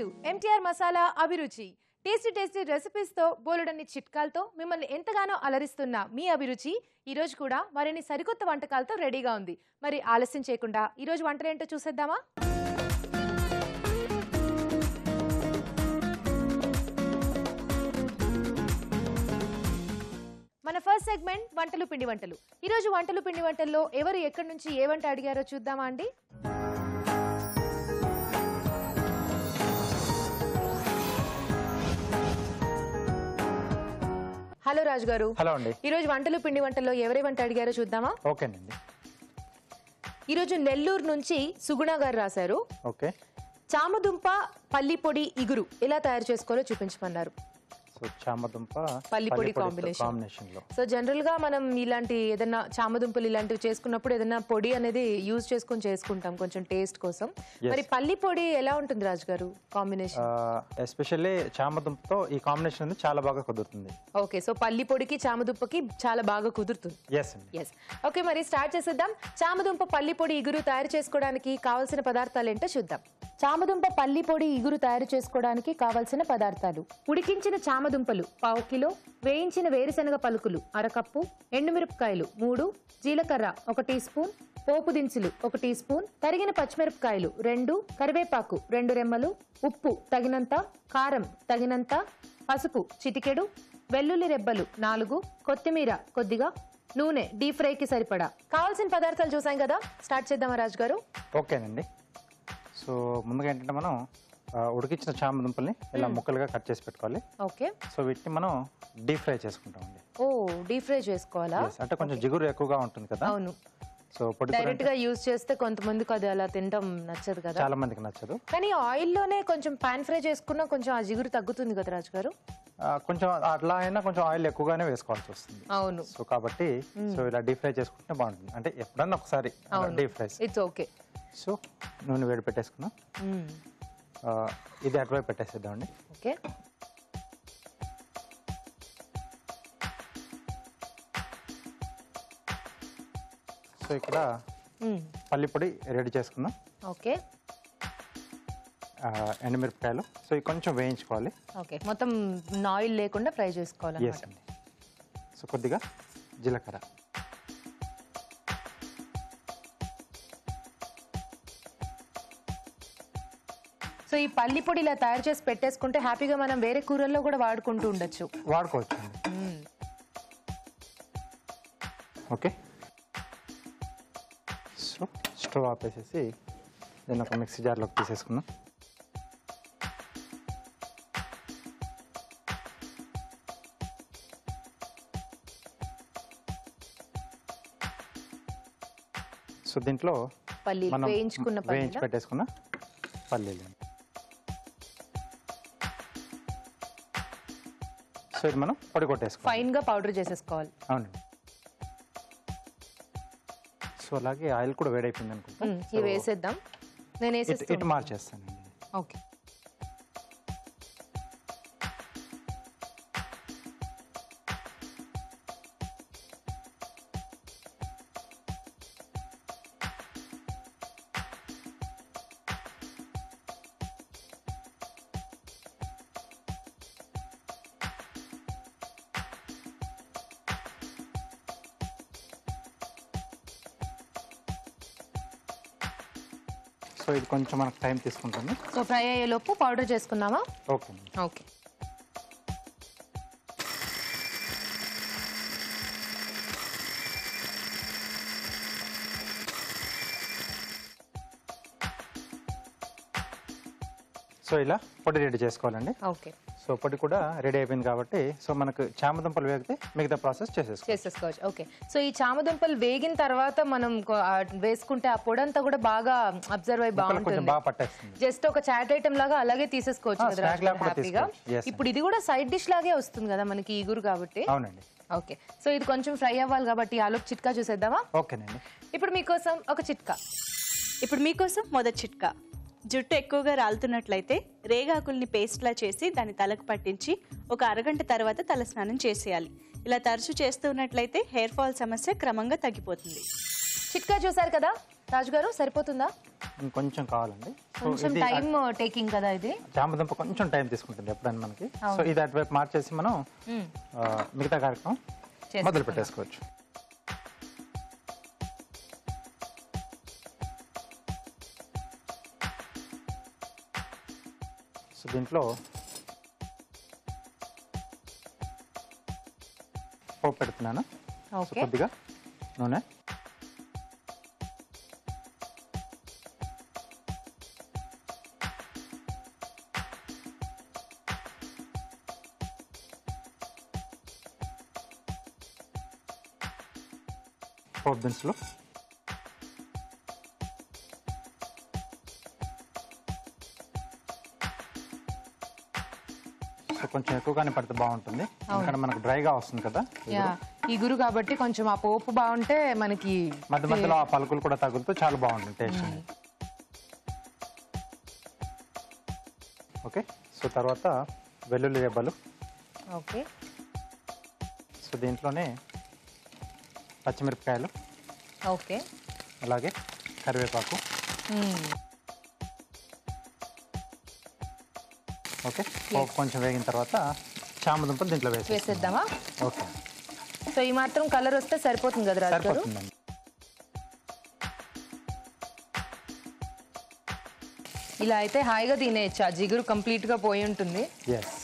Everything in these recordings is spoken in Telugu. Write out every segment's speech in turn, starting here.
టు ఎంటీఆర్ మసాలా అభిరుచి. టేస్టీ రెసిపీస్ తో బోలెడన్ని చిట్కాలతో మిమ్మల్ని ఎంతగానో అలరిస్తున్న మీ అభిరుచి ఈ రోజు కూడా మరిన్ని సరికొత్త వంటకాలతో రెడీగా ఉంది. మరి ఆలస్యం చేయకుండా ఈ రోజు వంటలేంటో చూసేద్దామా? మన ఫస్ట్ సెగ్మెంట్ వంటలు పిండి వంటలు. ఈ రోజు వంటలు పిండి వంటల్లో ఎవరు ఎక్కడి నుంచి ఏ వంట అడిగారో చూద్దామా అండి? హలో రాజు గారు. హలో అండి. ఈ రోజు వంటలు పిండి వంటల్లో ఎవరి వంట అడిగారో చూద్దామా? ఓకేనండి. ఈ రోజు నెల్లూరు నుంచి సుగుణ గారు రాశారు. ఓకే. చామదుంప పల్లి పొడి ఇగురు ఎలా తయారు చేసుకోవాలో చూపించమన్నారు. చామదుంప పల్లి పొడి కాంబినేషన్ లో. సో జనరల్ గా మనం ఇలాంటి ఏదైనా చామదుంపలు ఇలాంటివి చేసుకున్నప్పుడు ఏదైనా పొడి అనేది యూజ్ చేసుకుంటాం కొంచెం టేస్ట్ కోసం. మరి పల్లి పొడి ఎలా ఉంటుంది రాజు గారు కాంబినేషన్? ఎస్పెషల్లీ చామదుంపతో ఈ కాంబినేషన్ చాలా బాగా కుదురుతుంది. ఓకే, సో పల్లి పొడికి చామదుంపకి చాలా బాగా కుదురుతుంది. ఎస్. ఓకే, మరి స్టార్ట్ చేసేద్దాం. చామదుంప పల్లి పొడి ఇగురు తయారు చేసుకోవడానికి కావాల్సిన పదార్థాలు ఏంటో చూద్దాం. చామదుంప పల్లి పొడి ఇగురు తయారు చేసుకోవడానికి కావలసిన పదార్థాలు: ఉడికించిన చామదుంపలు 1/2 కిలో, వేయించిన వేరుశనగ పలుకులు 1/2 కప్పు, ఎండుమిరపకాయలు 3, జీలకర్ర 1 టీ స్పూన్, పోపు దినుసులు 1 టీ స్పూన్, తరిగిన పచ్చిమిరపకాయలు 2, కరివేపాకు 2 రెమ్మలు, ఉప్పు తగినంత, కారం తగినంత, పసుపు చిటికెడు, వెల్లుల్లి రెబ్బలు 4, కొత్తిమీర కొద్దిగా, నూనె డీప్ ఫ్రైకి సరిపడా. కావాల్సిన పదార్థాలు చూసాం కదా, స్టార్ట్ చేద్దామా రాజు గారు? ఓకేనండి. సో ముందుగా ఏంటంటే మనం ఉడికించిన చామదుంపల్ని ఇలా ముక్కలుగా కట్ చేసి పెట్టుకోవాలి. ఓకే. సో వీటిని మనం డీప్ ఫ్రై చేసుకుంటామండి. ఓ, డీప్ ఫ్రై చేసుకోవాలా? అంటే కొంచెం జిగురు ఎక్కువగా ఉంటుంది కదా. అవును. సో పొడి డైరెక్ట్ గా యూజ్ చేస్తే కొంతమందికి అది అలా తినడం నచ్చదు కదా, చాలా మందికి నచ్చదు. కానీ ఆయిల్ లోనే కొంచెం పాన్ ఫ్రై చేసుకున్నా కొంచెం ఆ జిగురు తగ్గుతుంది కదా రాజు గారు. కొంచెం అట్లా అయినా కొంచెం ఆయిల్ ఎక్కువగానే వేసుకోవాల్సి వస్తుంది. అవును. సో కాబట్టి సో ఇలా డీప్ ఫ్రై చేసుకుంటే బాగుంటుంది. అంటే ఎప్పుడన్నా ఒకసారి deep fry. It's okay. So నూనె వేడి పెట్టేసుకున్నాం. ఇది అటువైపు పెట్టేసేద్దామండి. ఓకే. సో ఇక్కడ పల్లి పొడి రెడీ చేసుకుందాం. ఓకే. ఎండుమిరపకాయలు సో ఇవి కొంచెం వేయించుకోవాలి. ఓకే, మొత్తం ఆయిల్ లేకుండా ఫ్రై చేసుకోవాలి. ఎస్ అండి. సో కొద్దిగా జీలకర్ర, సో ఈ పల్లి పొడి ఇలా తయారు చేసి పెట్టేసుకుంటే హ్యాపీగా మనం వేరే కూరల్లో కూడా వాడుకుంటూ ఉండొచ్చు. వాడుకోవచ్చు అండి. ఓకే. సో స్టవ్ ఆపేసేసి దీన్ని ఒక మిక్సీ జార్లోకి తీసేసుకుందాం. సో దీంట్లో మనం వేయించి పెట్టేసుకున్న పల్లీలు. సో ఇది మనం పొడి కొట్టేసుకోవాలి, ఫైన్ గా పౌడర్ చేసేసుకోవాలి. అవునండి. సో అలాగే ఆయిల్ కూడా వేడైపోయింది అనుకుంటా. ఇవి వేసేద్దాం. నేను ఇటు మార్చేస్తానండి. ఓకే. సో ఇది కొంచెం మనకు టైం తీసుకుంటుంది. సో ఫ్రై అయ్యేలోపు పౌడర్ చేసుకుందామా? ఓకే. ఓకే. సో ఇలా పొడి రెడీ చేసుకోవాలండి. ఓకే. సో పొడి కూడా రెడీ అయిపోయింది కాబట్టి సో మనకు చామదుంపలు వేగితే మిగతా ప్రాసెస్ చేసేసుకోవచ్చు. ఓకే. సో ఈ చామదుంపలు వేగిన తర్వాత మనం వేసుకుంటే ఆ పొడి అంతా కూడా బాగా అబ్జర్వ్ అయ్యి బాగుంటుంది, బాగా పట్టేస్తుంది. జస్ట్ ఒక చాట్ ఐటమ్ లాగా అలాగే తీసేసుకోవచ్చు హ్యాపీగా. ఇప్పుడు ఇది కూడా సైడ్ డిష్ లాగే వస్తుంది కదా మనకి ఇగురు కాబట్టి. అవునండి. ఓకే. సో ఇది కొంచెం ఫ్రై అవ్వాలి కాబట్టి ఆలోపు చిట్కా చూసేద్దామా? ఓకేనండి. ఇప్పుడు మీకోసం ఒక చిట్కా. మొదటి చిట్కా: జుట్టు ఎక్కువగా రాలుతున్నట్లయితే రేగాకుల్ని పేస్ట్లా చేసి దాన్ని తలకు పట్టించి ఒక అరగంట తర్వాత తల స్నానం చేసేయాలి. ఇలా తరచూ చేస్తూ ఉన్నట్లయితే హెయిర్ ఫాల్ సమస్య క్రమంగా తగ్గిపోతుంది. చిట్కా చూసారు కదా, రాజు గారు సరిపోతుందా? ఇంకొంచెం కావాలండి. సో కొంచెం ఇది టైం టేకింగ్ కదా ఇది. చామదుంప కొంచెం టైం తీసుకుంటుంది ఎప్పుడైనా మనకి. సో ఇది అటువైపు మార్చేసి మనం మిగతా కార్యక్రమం మొదలు పెట్టేసుకోవచ్చు. సో దీంట్లో పోపు పెడుతున్నాను. కొద్దిగా నూనె, పోపు దినుసులు, కొంచెం ఎక్కువగానే పడితే బాగుంటుంది, ఎందుకంటే మనకు డ్రైగా వస్తుంది కదా ఇగురు కాబట్టి. కొంచెం ఆ పోపు బాగుంటే మనకి మధ్య మధ్యలో ఆ పలుకులు కూడా తగులుతూ చాలా బాగుంటుంది టేస్ట్. ఓకే. సో తర్వాత వెల్లుల్లి రెబ్బలు. ఓకే. సో దీంట్లోనే పచ్చిమిరపకాయలు. ఓకే. అలాగే కరివేపాకు. ఓకే. పోపు కొంచెం వేగిన తర్వాత చామదుంపలు దీంట్లో వేసేద్దామా? ఓకే. సో ఈ మాత్రం కలర్ వస్తే సరిపోతుంది కదా రాజు గారు? సరిపోతుందండి. ఇలా అయితే హాయిగా తినేయచ్చు. ఆ జిగురు కంప్లీట్ గా పోయి ఉంటుంది.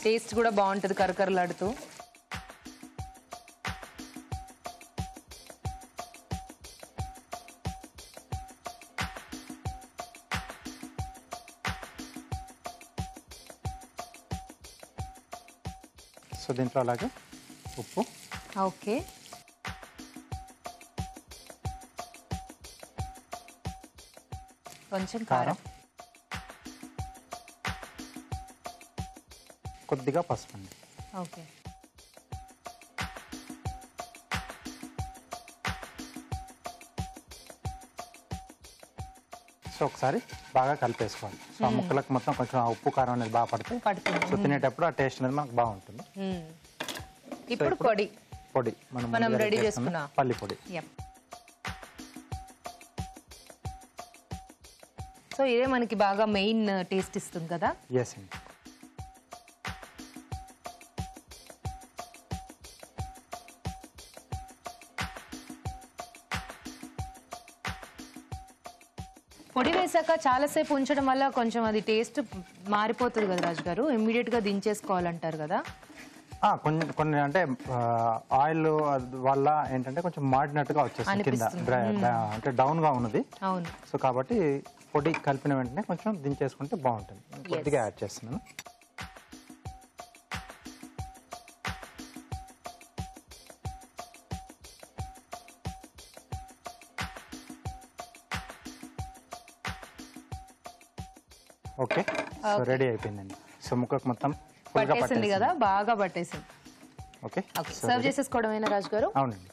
టేస్ట్ కూడా బాగుంటుంది కరకరలాడుతూ. సో దీంట్లో అలాగే ఉప్పు. ఓకే. కొంచెం కారం, కొద్దిగా పసుపు అండి. ఓకే. సో ఒకసారి బాగా కలిపేసుకోవాలి. సో ఆ ముక్కలకు మొత్తం కొంచెం ఆ ఉప్పు కారం అనేది బాగా పడుతుంది. సో తినేటప్పుడు ఆ టేస్ట్ అనేది మనకు బాగుంటుంది. ఇప్పుడు పొడి మనం రెడీ చేసుకున్న పల్లి పొడి. సో ఇదే మనకి బాగా మెయిన్ టేస్ట్ ఇస్తుంది కదా? ఎస్ అండి. పొడి వేసాక చాలాసేపు ఉంచడం వల్ల కొంచెం అది టేస్ట్ మారిపోతుంది కదా రాజు గారు? ఇమ్మీడియట్ గా దించేసుకోవాలంటారు కదా? కొన్ని అంటే ఆయిల్ వల్ల ఏంటంటే కొంచెం మాడినట్టుగా వచ్చేస్తుంది కింద, అంటే డౌన్ గా ఉన్నది. అవును. సో కాబట్టి పొడి కలిపిన వెంటనే కొంచెం దించేసుకుంటే బాగుంటుంది. కొద్దిగా యాడ్ చేస్తున్నాను. ఓకే. సో రెడీ అయిపోయిందండి. సో ముక్కకు మొత్తం పట్టేసింది కదా, బాగా పట్టేసింది. ఓకే. సర్వ్ చేసేసుకోవడమేనా రాజు గారు? అవునండి.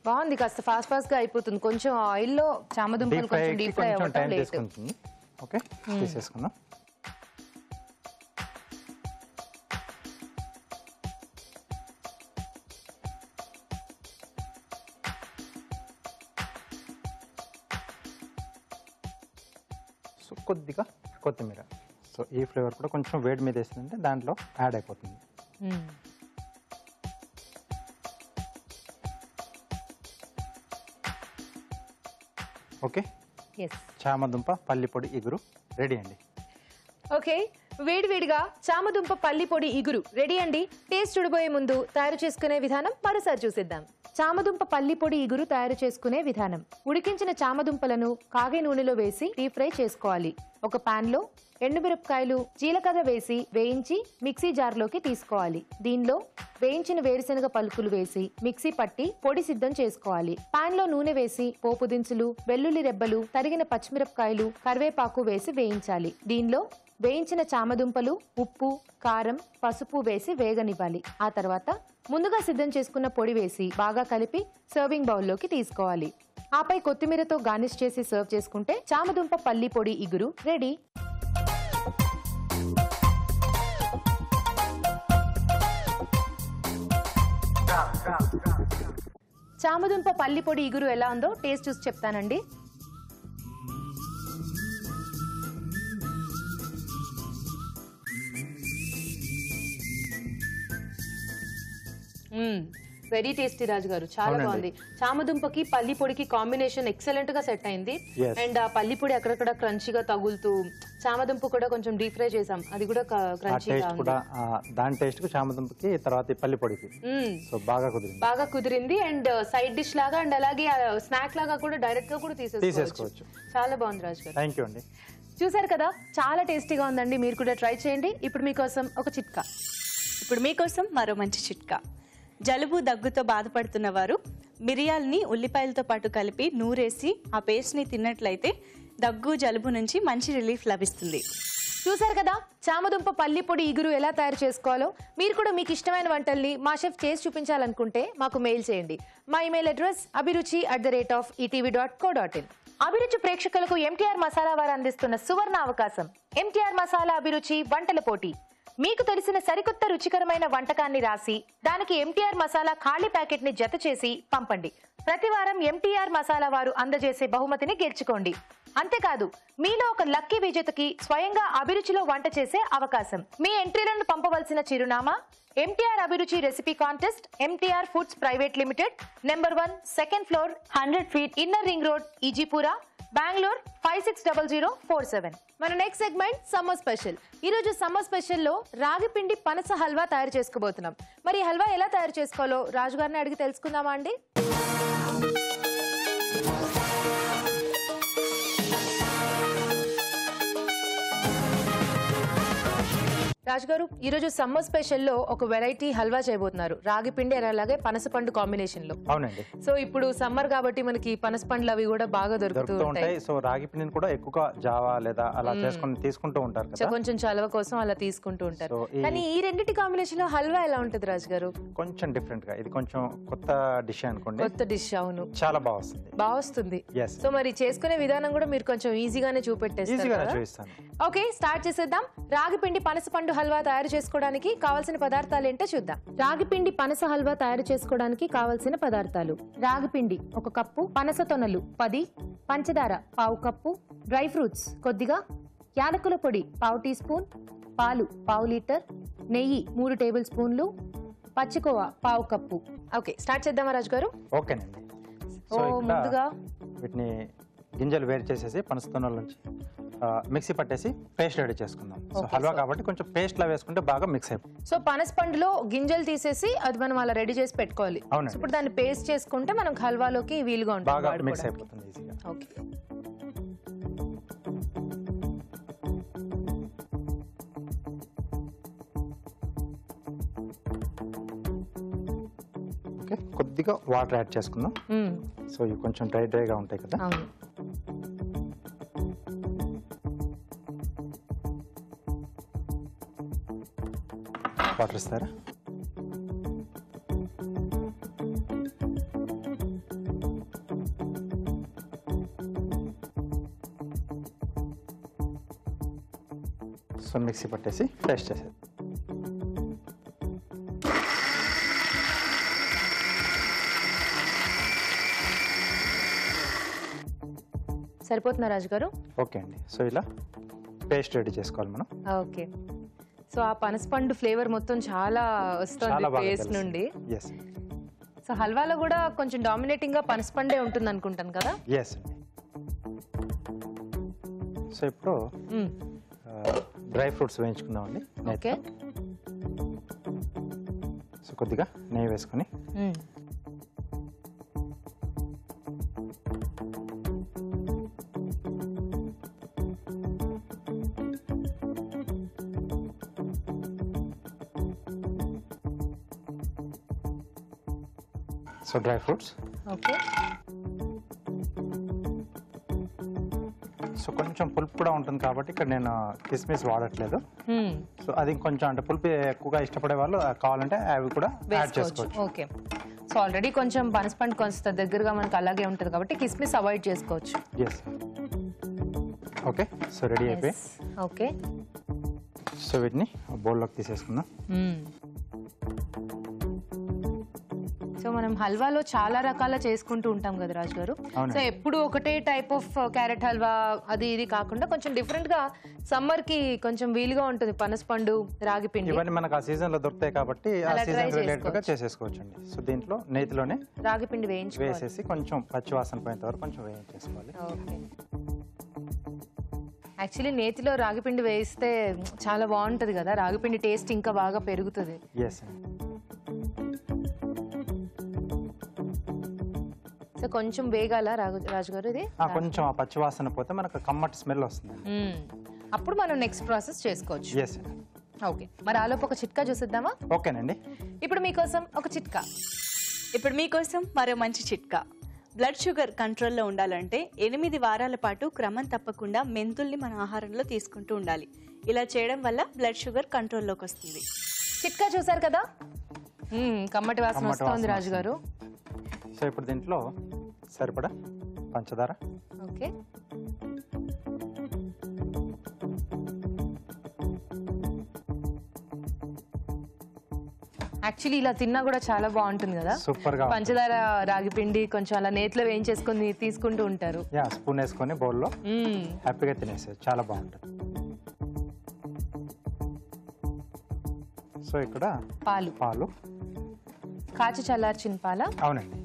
బాగుంది. కాస్త ఫాస్ట్ గా అయిపోతుంది. కొంచెం ఆయిల్ లో చామదుంపలు కొంచెం డీప్ ఫ్రై అవ్వడం లేట్. ఓకే. తీసేసుకుందాం. సో కొద్దిగా కొత్తిమీర. సో ఈ ఫ్లేవర్ కూడా కొంచెం వేడి మీద వేసిందంటే దాంట్లో యాడ్ అయిపోతుంది. ఓకే. చామదుంప పల్లి పొడి ఇగురు రెడీ అండి. ఓకే. వేడివేడిగా చామదుంప పల్లి పొడి ఇగురు రెడీ అండి. టేస్ట్ చూడబోయే ముందు తయారు చేసుకునే విధానం మరోసారి చూసిద్దాం. చామదుంప పల్లి పొడి ఇగురు తయారు చేసుకునే విధానం. ఉడికించిన చామదుంపలను కాగే నూనెలో వేసి డీప్ ఫ్రై చేసుకోవాలి. ఒక పాన్ లో ఎండుమిరపకాయలు, జీలకర్ర వేసి వేయించి మిక్సీ జార్లోకి తీసుకోవాలి. దీనిలో వేయించిన వేరుశనగ పలుకులు వేసి మిక్సీ పట్టి పొడి సిద్ధం చేసుకోవాలి. పాన్ లో నూనె వేసి పోపు దినుసులు, వెల్లుల్లి రెబ్బలు, తరిగిన పచ్చిమిరపకాయలు, కరివేపాకు వేసి వేయించాలి. దీనిలో వేయించిన చామదుంపలు, ఉప్పు, కారం, పసుపు వేసి వేగనివ్వాలి. ఆ తర్వాత ముందుగా సిద్ధం చేసుకున్న పొడి వేసి బాగా కలిపి సర్వింగ్ బౌల్లోకి తీసుకోవాలి. ఆపై కొత్తిమీరతో గార్నిష్ చేసి సర్వ్ చేసుకుంటే చామదుంప పల్లి పొడి ఇగురు రెడీ. చామదుంప పల్లి పొడి ఇగురు ఎలా ఉందో టేస్ట్ చూసి చెప్తానండి. వెరీ టేస్టీ రాజు గారు, చాలా బాగుంది. చామదుంపకి పల్లి పొడికి కాంబినేషన్ ఎక్సలెంట్ గా సెట్ అయింది. అండ్ ఆ పల్లి పొడి అక్కడక్కడ క్రంచీగా తగులుతూ, చామదుంప కూడా కొంచెం డీప్ ఫ్రై చేసాం, అది కూడా క్రంచీగా ఉంది. దాని టేస్ట్ కు చామదుంపకి తర్వాత పల్లి పొడికి సో బాగా కుదిరింది. అండ్ సైడ్ డిష్ లాగా అండ్ అలాగే స్నాక్ లాగా కూడా డైరెక్ట్ గా కూడా తీసేసుకోవచ్చు. చాలా బాగుంది రాజు గారు. థ్యాంక్ యూ అండి. చూసారు కదా, చాలా టేస్టీగా ఉందండి, మీరు కూడా ట్రై చేయండి. ఇప్పుడు మీకోసం ఒక చిట్కా. ఇప్పుడు మీకోసం మరో మంచి చిట్కా. జలుబు దగ్గుతో బాధపడుతున్న వారు మిరియాలని ఉల్లిపాయలతో పాటు కలిపి నూరేసి ఆ పేస్ట్ని తిన్నట్లయితే దగ్గు జలుబు నుంచి మంచి రిలీఫ్ లభిస్తుంది. చూసారు కదా, చామదుంప పల్లి పొడి ఇగురు ఎలా తయారు చేసుకోవాలో. మీరు కూడా మీకు ఇష్టమైన వంటల్ని మా షెఫ్ చేసి చూపించాలనుకుంటే మాకు మెయిల్ చేయండి. మా ఇమెయిల్ అడ్రస్ abhiruchi@etv.co.in. అభిరుచి ప్రేక్షకులకు ఎంటీఆర్ మసాలా వారు అందిస్తున్న సువర్ణ అవకాశం. ఎంటీఆర్ మసాలా అభిరుచి వంటల పోటీ. మీకు తెలిసిన సరికొత్త రుచికరమైన వంటకాన్ని రాసి దానికి ఎంటీఆర్ మసాలా ఖాళీ ప్యాకెట్ ని జత చేసి పంపండి. ప్రతి వారం ఎంటీఆర్ మసాలా వారు అందజేసే బహుమతిని గెలుచుకోండి. అంతేకాదు, మీలో ఒక లక్కీ విజేతకి స్వయంగా అభిరుచిలో వంట చేసే అవకాశం. మీ ఎంట్రీలను పంపవలసిన చిరునామా MTR Abhiruchi recipe contest, MTR foods private limited, number 1, second floor, 100 feet, inner ring road, Ejipura, Bengaluru 560047. మన నెక్స్ట్ సెగ్మెంట్ సమ్మర్ స్పెషల్. ఈ రోజు సమ్మర్ స్పెషల్ లో రాగి పిండి పనస హల్వా తయారు చేసుకోబోతున్నాం. మరి ఈ హల్వా ఎలా తయారు చేసుకోవాలో రాజుగారిని అడిగి తెలుసుకుందామా అండి? రాజుగారు, ఈ రోజు సమ్మర్ స్పెషల్ లో ఒక వెరైటీ హల్వా చేయబోతున్నారు, రాగి పిండి అలాగే పనస పండు కాంబినేషన్ లో. అవునండి. సో ఇప్పుడు సమ్మర్ కాబట్టి మనకి పనస పండ్లు అవి కూడా బాగా దొరుకుతూ ఉంటాయి. సో రాగి పిండిని కూడా ఎక్కువగా జావా లేదా అలా చేసుకొని తీసుకుంటూ ఉంటారు కదా, సో కొంచెం చలవ కోసం అలా తీసుకుంటూ ఉంటారు. కానీ ఈ రెండింటి కాంబినేషన్ లో హల్వా ఎలా ఉంటది రాజు గారు? కొంచెం డిఫరెంట్ గా, ఇది కొంచెం కొత్త డిష్ అనుకోండి. కొత్త డిష్. అవును, చాలా బాగా వస్తుంది. సో మరి చేసుకునే విధానం కూడా మీరు కొంచెం ఈజీగానే చూపెట్టేస్తారు. ఓకే, స్టార్ట్ చేసేద్దాం. రాగి పిండి పనస పండు హల్వా తయారు చేసుకోవడానికి కావాల్సిన పదార్థాలు ఏంటో చూద్దాం. రాగి పిండి పనస హల్వా తయారు చేసుకోవడానికి కావాల్సిన పదార్థాలు: రాగి పిండి 1 కప్పు, పనస తొనలు 10, పంచదార 1/2 కప్పు, డ్రై ఫ్రూట్స్ కొద్దిగా, యాలకుల పొడి 1/2 టీ స్పూన్, పాలు 1/2 లీటర్, నెయ్యి 3 టేబుల్ స్పూన్లు, పచ్చికోవా 1/2 కప్పు. ఓకే, స్టార్ట్ చేద్దామా రాజు గారు? ఓకేనండి. ముందుగా వీటిని గింజలు వేరు చేసేసి పనస తొనల నుంచి మిక్సీ పట్టేసి పేస్ట్ రెడీ చేసుకుందాం. సో హల్వా కాబట్టి కొంచెం పేస్ట్ లా వేసుకుంటే బాగా మిక్స్ అయిపోతుంది. సో పనస పండులో గింజలు తీసేసి అది మనం అలా రెడీ చేసి పెట్టుకోవాలి. ఇప్పుడు దాన్ని పేస్ట్ చేసుకుంటే మనకు హల్వాలోకి వీలుగా ఉంటుంది, బాగా మిక్స్ అయిపోతుంది ఈజీగా. ఓకే, ఓకే, కొద్దిగా వాటర్ యాడ్ చేసుకుందాం. సో ఇవి కొంచెం డ్రైగా ఉంటాయి కదా. అవును. వాటర్ ఇస్తారా? సో మిక్సీ పట్టేసి పేస్ట్ చేసేది. సరిపోతుందా రాజు గారు? ఓకే అండి. సో ఇలా పేస్ట్ రెడీ చేసుకోవాలి మనం. ఓకే, సో ఆ పనస పండు ఫ్లేవర్ మొత్తం చాలా వస్తుంది పేస్ట్ నుండి. సో హల్వాలో కూడా కొంచెం డామినేటింగ్ గా పనస పండే ఉంటుంది అనుకుంటాను కదా. సో ఇప్పుడు డ్రై ఫ్రూట్స్ వేయించుకుందామండి. ఓకే, సో కొద్దిగా నెయ్యి వేసుకొని so dry fruits. Okay, so కొంచెం పులుపు కూడా ఉంటుంది కాబట్టి ఇక్కడ నేను కిస్మిస్ వాడట్లేదు. సో అది కొంచెం అంటే పులుపు ఎక్కువగా ఇష్టపడే వాళ్ళు కావాలంటే అవి కూడా యాడ్ చేసుకోవచ్చు. ఓకే, సో ఆల్రెడీ కొంచెం పనసపండు కొంచెం దగ్గరగా మనకు అలాగే ఉంటుంది కాబట్టి కిస్మిస్ అవాయిడ్ చేసుకోవచ్చు. ఓకే, సో రెడీ అయిపోయి. ఓకే, సో వీటిని బౌల్లోకి తీసేసుకుందాం. సో మనం హల్వాలో చాలా రకాల చేసుకుంటూ ఉంటాం కదా రాజు గారు. సో ఎప్పుడు ఒకటే టైప్ ఆఫ్ క్యారెట్ హల్వా అది ఇది కాకుండా కొంచెం డిఫరెంట్ గా సమ్మర్ కి కొంచెం వీలుగా ఉంటుంది పనసపండు, రాగి పిండి. ఇవన్నీ మనకు ఆ సీజన్ లో దొరుకుతాయి కాబట్టి ఆ సీజన్ రిలేటెడ్ గా చేసేసుకోవచ్చండి. సో దీంట్లో నేతిలోనే రాగి పిండి వేసేసి కొంచెం పచ్చి వాసన పోయేంత వరకు కొంచెం వేయించేసుకోవాలి. ఓకే. యాక్చువల్లీ నేతిలో రాగిపిండి వేస్తే చాలా బాగుంటది కదా, రాగిపిండి టేస్ట్ ఇంకా బాగా పెరుగుతుంది. సో కొంచెం వేగాల రాజుగారు ఇది కొంచెం ఆ పచ్చి వాసన పోతే మనకు కమ్మటి స్మెల్ వస్తుంది. అప్పుడు మనం నెక్స్ట్ ప్రాసెస్ చేసుకోవచ్చు. ఎస్. ఓకే, మరి ఆలోపు ఒక చిట్కా చూసిద్దామా? ఓకేనండి. ఇప్పుడు మీకోసం ఒక చిట్కా. ఇప్పుడు మీకోసం మరో మంచి చిట్కా. బ్లడ్ షుగర్ కంట్రోల్లో ఉండాలంటే 8 వారాల పాటు క్రమం తప్పకుండా మెంతుల్ని మన ఆహారంలో తీసుకుంటూ ఉండాలి. ఇలా చేయడం వల్ల బ్లడ్ షుగర్ కంట్రోల్లోకి వస్తుంది. చిట్కా చూసారు కదా, కమ్మటి వాసన వస్తుంది రాజుగారు. సో ఇప్పుడు దీంట్లో సరిపడా పంచదార. ఓకే. యాక్చువల్లీ ఇలా తిన్నా కూడా చాలా బాగుంటుంది కదా, సూపర్ గా. పంచదార రాగి పిండి కొంచెం అలా నేతిలో వేయించేసుకొని తీసుకుంటూ ఉంటారు. స్పూన్ వేసుకొని బౌల్లో హ్యాపీగా తినేసేది, చాలా బాగుంటుంది. సో ఇక్కడ పాలు కాచి చల్లార్చిన పాల. అవునండి.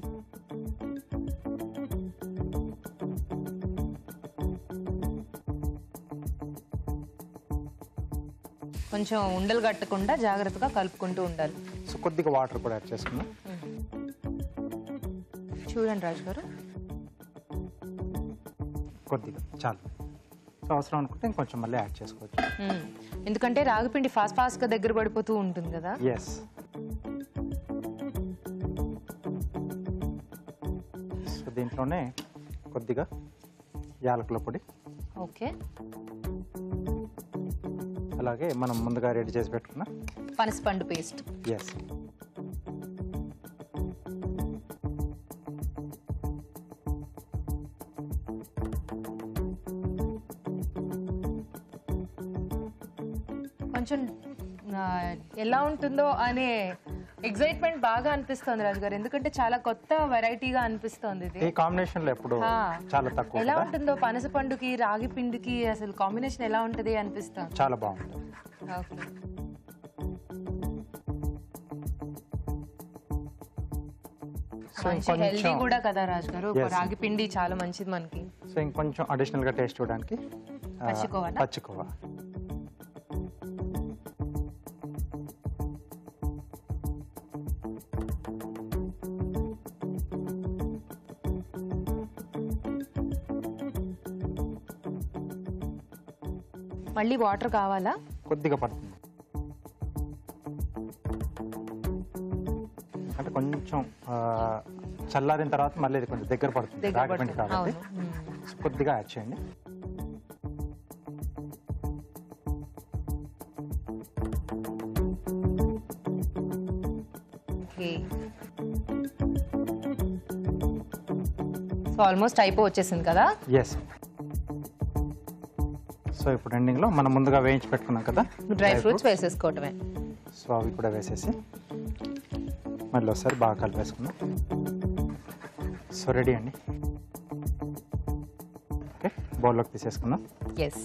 కొంచెం ఉండలు కట్టకుండా జాగ్రత్తగా కలుపుకుంటూ ఉండాలి. సో కొద్దిగా వాటర్ కూడా యాడ్ చేసుకున్నాం. చూడండి రాజు గారు, కొద్దిగా చాలు. సో అవసరం అనుకుంటే ఇంకొంచెం మళ్ళీ యాడ్ చేసుకోవచ్చు. ఎందుకంటే రాగిపిండి ఫాస్ట్ గా దగ్గర పడిపోతూ ఉంటుంది కదా. ఎస్. సో దీంట్లోనే కొద్దిగా యాలకుల పొడి. ఓకే. అలాగే మనం ముందుగా రెడీ చేసి పెట్టుకున్న పనసపండు పేస్ట్. ఎస్. కొంచెం ఎలా ఉంటుందో అనే ఎక్సైట్మెంట్ బాగా అనిపిస్తుంది రాజు గారు, ఎందుకంటే చాలా కొత్త వెరైటీగా అనిపిస్తుంది ఇది. ఈ కాంబినేషన్ లో ఎప్పుడు చాలా తక్కువ. ఎలా ఉంటుందో పనస పండుకి రాగి పిండికి అసలు కాంబినేషన్ ఎలా ఉంటది అనిపిస్తుంది. చాలా బాగుంటుంది. ఓకే. మంచి హెల్దీ కూడా కదా రాజు గారు, రాగి పిండి చాలా మంచిది మనకి. సో ఇంకొంచెం అడిషనల్ గా టేస్ట్ చూడడానికి పచ్చికోవా. మళ్ళీ వాటర్ కావాలా? కొద్దిగా పడుతుంది, అంటే కొంచెం చల్లారిన తర్వాత మళ్ళీ ఇది కొంచెం దగ్గర పడుతుంది రాగిపిండి కాబట్టి కొద్దిగా యాడ్ చేయండి. సో ఆల్మోస్ట్ వచ్చేసింది కదా. ఎస్. సో ఇప్పుడు ఎండింగ్ లో మనం ముందుగా వేయించి పెట్టుకున్నాం కదా డ్రై ఫ్రూట్స్ వేసేసుకోవటమే. సో అవి కూడా వేసేసి మళ్ళీ ఒకసారి బాగా కలిపేసుకున్నాం. సో రెడీ అండి. ఓకే, బౌల్లోకి తీసేసుకున్నాం. ఎస్.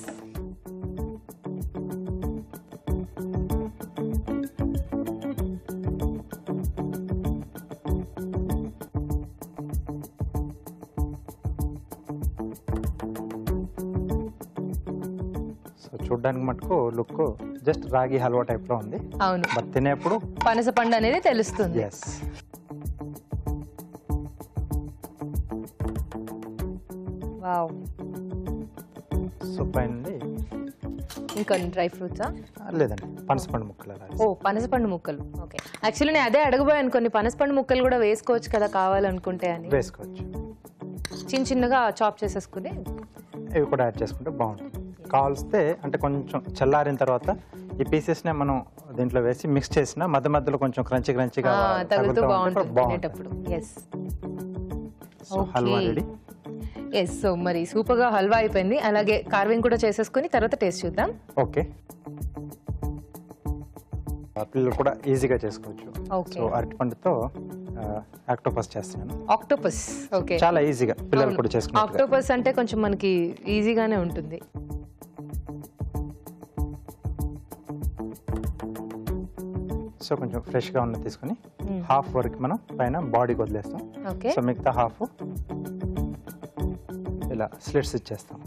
చూడ్డానికి మటుకు లుక్ జస్ట్ రాగి హల్వా టైప్ లో ఉంది. అవును, బట్ తినేప్పుడు పనస పండు అనేది తెలుస్తుంది. ఎస్. వావ్. సో పైన ఇంకా డ్రై ఫ్రూట్సా? లేదండి, పనసపండు ముక్కలు. ఓ, పనసపండు ముక్కలు. ఓకే. యాక్చువల్లీ నేను అదే అడగబోయాను, కొన్ని పనసపండు ముక్కలు కూడా వేసుకోవచ్చు కదా కావాలనుకుంటే అని. వేసుకోవచ్చు, చిన్న చిన్నగా చాప్ చేసేసుకుని ఇవి కూడా యాడ్ చేసుకుంటే బాగుంటుంది. కావాల్స్తే అంటే కొంచెం చల్లారిన తర్వాత ఈ పీసెస్ నే మనం దీంట్లో వేసి మిక్స్ చేసిన మధ్య మధ్యలో కొంచెం క్రంచీగా తగులుతూ బాగుంటుంది. హల్వా రెడీ. ఎస్. సో మరి సూపర్ గా హల్వా అయిపోయింది. అలాగే కార్వింగ్ కూడా చేసేసుకుని తర్వాత టేస్ట్ చూద్దాం. ఓకే. పిల్లలు కూడా ఈజీగా చేసుకోవచ్చు. సో అరటిపండుతో ఆక్టోపస్ చేస్తున్నాను. Octopus, okay. చాలా ఈజీగా పిల్లలు కూడా చేసుకుంటారు. ఆక్టోపస్ అంటే కొంచెం మనకి ఈజీగానే ఉంటుంది. సో కొంచెం ఫ్రెష్గా ఉన్న తీసుకుని హాఫ్ వరకు మనం పైన బాడీకి వదిలేస్తాం. ఓకే. సో మిగతా హాఫ్ ఇలా స్లిట్స్ ఇచ్చేస్తాం.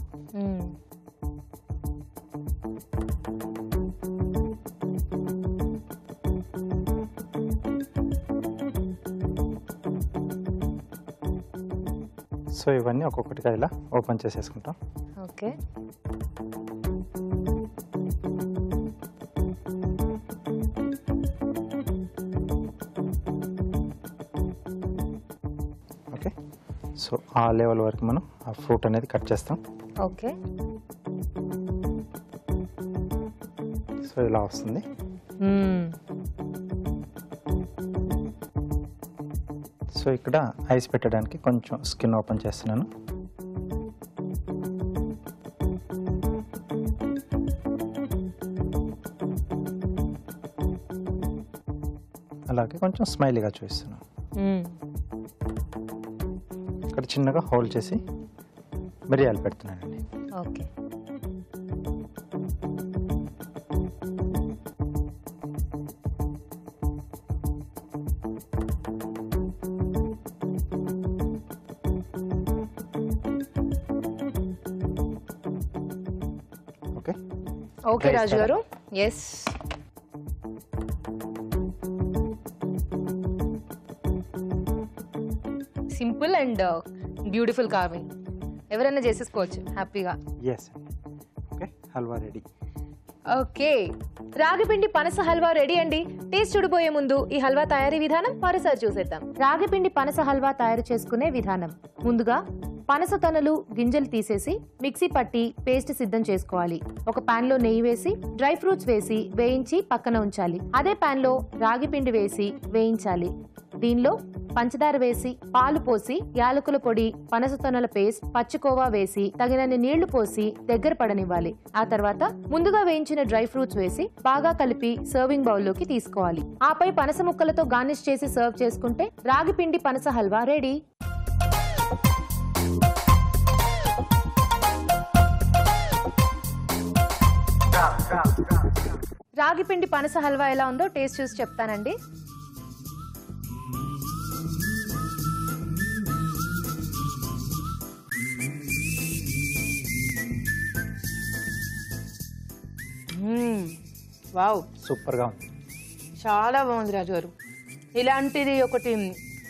సో ఇవన్నీ ఒక్కొక్కటిగా ఇలా ఓపెన్ చేసేసుకుంటాం. ఓకే. ఓకే. సో ఆ లెవెల్ వరకు మనం ఆ ఫ్రూట్ అనేది కట్ చేస్తాం. ఓకే. సో ఇలా వస్తుంది. సో ఇక్కడ ఐస్ పెట్టడానికి కొంచెం స్కిన్ ఓపెన్ చేస్తున్నాను. అలాగే కొంచెం స్మైలీగా చూపిస్తున్నాను. ఇక్కడ చిన్నగా హోల్డ్ చేసి మిరియాలు పెడుతున్నానండి. ఓకే. ఓకే. ఓకే రాజు గారు. Yes. Simple and beautiful carving ఎవరైనా చేసేసుకోవచ్చు హ్యాపీగా. Yes. Okay, halwa ready. Okay, రాగిపిండి పనస హల్వా రెడీ అండి. టేస్ట్ చూడబోయే ముందు ఈ హల్వా తయారీ విధానం మరోసారి చూసేద్దాం. రాగిపిండి పనస హల్వా తయారు చేసుకునే విధానం. ముందుగా పనస తొనలు గింజలు తీసేసి మిక్సీ పట్టి పేస్ట్ సిద్ధం చేసుకోవాలి. ఒక పాన్ లో నెయ్యి వేసి డ్రై ఫ్రూట్స్ వేసి వేయించి పక్కన ఉంచాలి. అదే పాన్ లో రాగిపిండి వేసి వేయించాలి. దీనిలో పంచదార వేసి పాలు పోసి యాలకుల పొడి పనస తొనల పేస్ట్ పచ్చికోవా వేసి తగినన్ని నీళ్లు పోసి దగ్గర పడనివ్వాలి. ఆ తర్వాత ముందుగా వేయించిన డ్రై ఫ్రూట్స్ వేసి బాగా కలిపి సర్వింగ్ బౌల్ లోకి తీసుకోవాలి. ఆపై పనస ముక్కలతో గార్నిష్ చేసి సర్వ్ చేసుకుంటే రాగిపిండి పనస హల్వా రెడీ. రాగిపిండి పనస హల్వా ఎలా ఉందో టేస్ట్ చూసి చెప్తానండి. వావ్, సూపర్గా ఉంది. చాలా బాగుంది రాజు గారు. ఇలాంటిది ఒకటి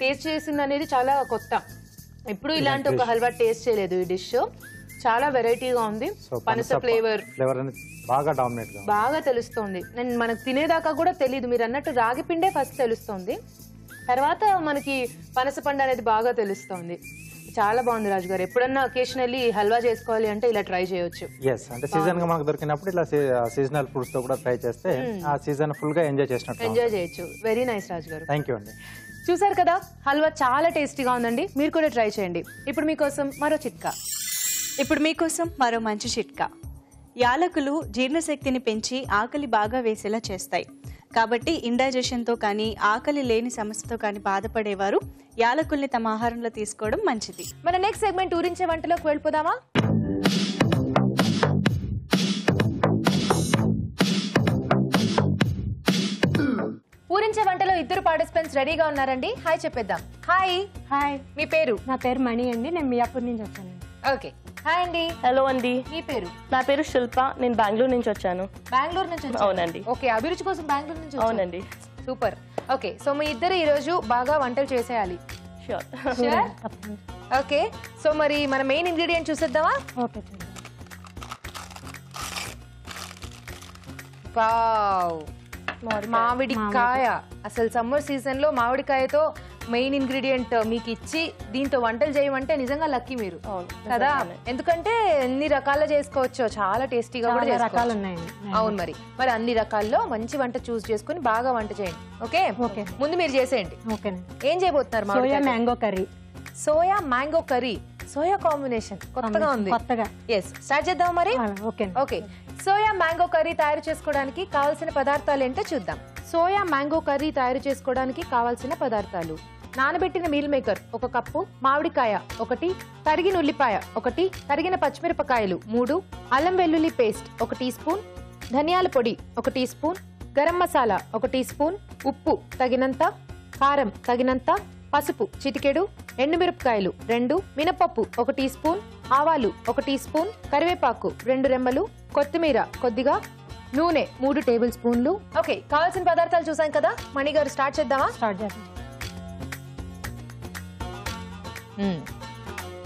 టేస్ట్ చేసింది అనేది చాలా కొత్త. ఎప్పుడు ఇలాంటి ఒక హల్వా టేస్ట్ చేయలేదు. ఈ డిష్ చాలా వెరైటీగా ఉంది. పనస ఫ్లేవర్ బాగా డామినేట్ గా బాగా తెలుస్తుంది. నేను మనకు తినేదాకా కూడా తెలియదు. మీరు అన్నట్టు రాగిపిండే ఫస్ట్ తెలుస్తుంది, తర్వాత మనకి పనస పండు అనేది బాగా తెలుస్తుంది. చాలా బాగుంది రాజు గారు. ఎప్పుడన్నా ఒకేషనల్లీ హల్వా చేసుకోవాలి అంటే ఇలా ట్రై చేయొచ్చు. ఎస్, అంటే సీజన్ గా మనకు దొరికినప్పుడు ఇలా సీజనల్ ఫ్రూట్స్ తో కూడా ట్రై చేస్తే ఆ సీజన్ ఫుల్ గా ఎంజాయ్ చేసినట్టు ఎంజాయ్ చేయొచ్చు. వెరీ నైస్ రాజు గారు. థ్యాంక్ యూ అండి. చూసారు కదా, హల్వా చాలా టేస్టీగా ఉందండి. మీరు కూడా ట్రై చేయండి. ఇప్పుడు మీకోసం మరో మంచి చిట్కా. యాలకులు జీర్ణశక్తిని పెంచి ఆకలి బాగా వేసేలా చేస్తాయి. కాబట్టి ఇండైజెషన్తో కానీ ఆకలి లేని సమస్యతో కానీ బాధపడేవారు యాలకుల్ని తమ ఆహారంలో తీసుకోవడం మంచిది. మన నెక్స్ట్ సెగ్మెంట్ ఊరించే వంటలోకి వెళ్ళిపోదామా? ఊరించే వంటలో ఇద్దరు పార్టిసిపెంట్స్ రెడీగా ఉన్నారండి. హాయ్ చెప్పేద్దాం. హాయ్. హాయ్, మీ పేరు? నా పేరు మణి అండి. నేను మియాపూర్ నుంచి వచ్చాను. ఓకే. హాయ్ అండి. హలో అండి. మీ పేరు? నా పేరు శిల్ప. నేను బెంగళూరు నుంచి వచ్చాను. బెంగళూరు నుంచి? అవునండి. ఓకే, అభిరుచి కోసం బెంగళూరు నుంచి? అవునండి. సూపర్. ఓకే, సో మీ ఇద్దరు ఈ రోజు బాగా వంటలు చేసేయాలి. షూర్. ఓకే, సో మరి మన మెయిన్ ఇంగ్రీడియంట్ చూసేద్దామా? ఓకే. వావ్, మామిడికాయ. అసలు సమ్మర్ సీజన్ లో మామిడికాయతో మెయిన్ ఇంగ్రీడియంట్ మీకు ఇచ్చి దీంతో వంటలు చేయమంటే నిజంగా లక్కీ మీరు కదా. ఎందుకంటే ఎన్ని రకాల చేసుకోవచ్చు, చాలా టేస్టీగా కూడా చేసుకోవచ్చు. అవును, మరి అన్ని రకాల్లో మంచి వంట చూస్ చేసుకుని బాగా వంట చేయండి. ఓకే, ముందు మీరు చేసేయండి. ఏం చేయబోతున్నారు? Soya mango curry. Soya mango curry. Soya combination కొత్తగా ఉంది. ఎస్, స్టార్ట్ చేద్దాం మరి. ఓకే, సోయా మ్యాంగో కర్రీ తయారు చేసుకోవడానికి కావాల్సిన పదార్థాలు ఏంటో చూద్దాం. సోయా మ్యాంగో కర్రీ తయారు చేసుకోవడానికి కావాల్సిన పదార్థాలు: నానబెట్టిన మీల్ మేకర్ 1 కప్పు, మామిడికాయ 1, తరిగిన ఉల్లిపాయ 1, తరిగిన పచ్చిమిరపకాయలు 3, అల్లం వెల్లుల్లి పేస్ట్ 1 టీ స్పూన్, ధనియాల పొడి 1 teaspoon, garam masala 1 teaspoon, ఉప్పు తగినంత, కారం తగినంత, పసుపు చిటికెడు, ఎండుమిరపకాయలు 2, మినపప్పు 1 టీ స్పూన్, ఆవాలు 1 టీ స్పూన్, కరివేపాకు 2 రెమ్మలు, కొత్తిమీర కొద్దిగా, నూనె 3 టేబుల్ స్పూన్లు. ఓకే, కావాల్సిన పదార్థాలు చూసాం కదా. మణి గారు స్టార్ట్ చేద్దామా? స్టార్ట్ చేద్దాం.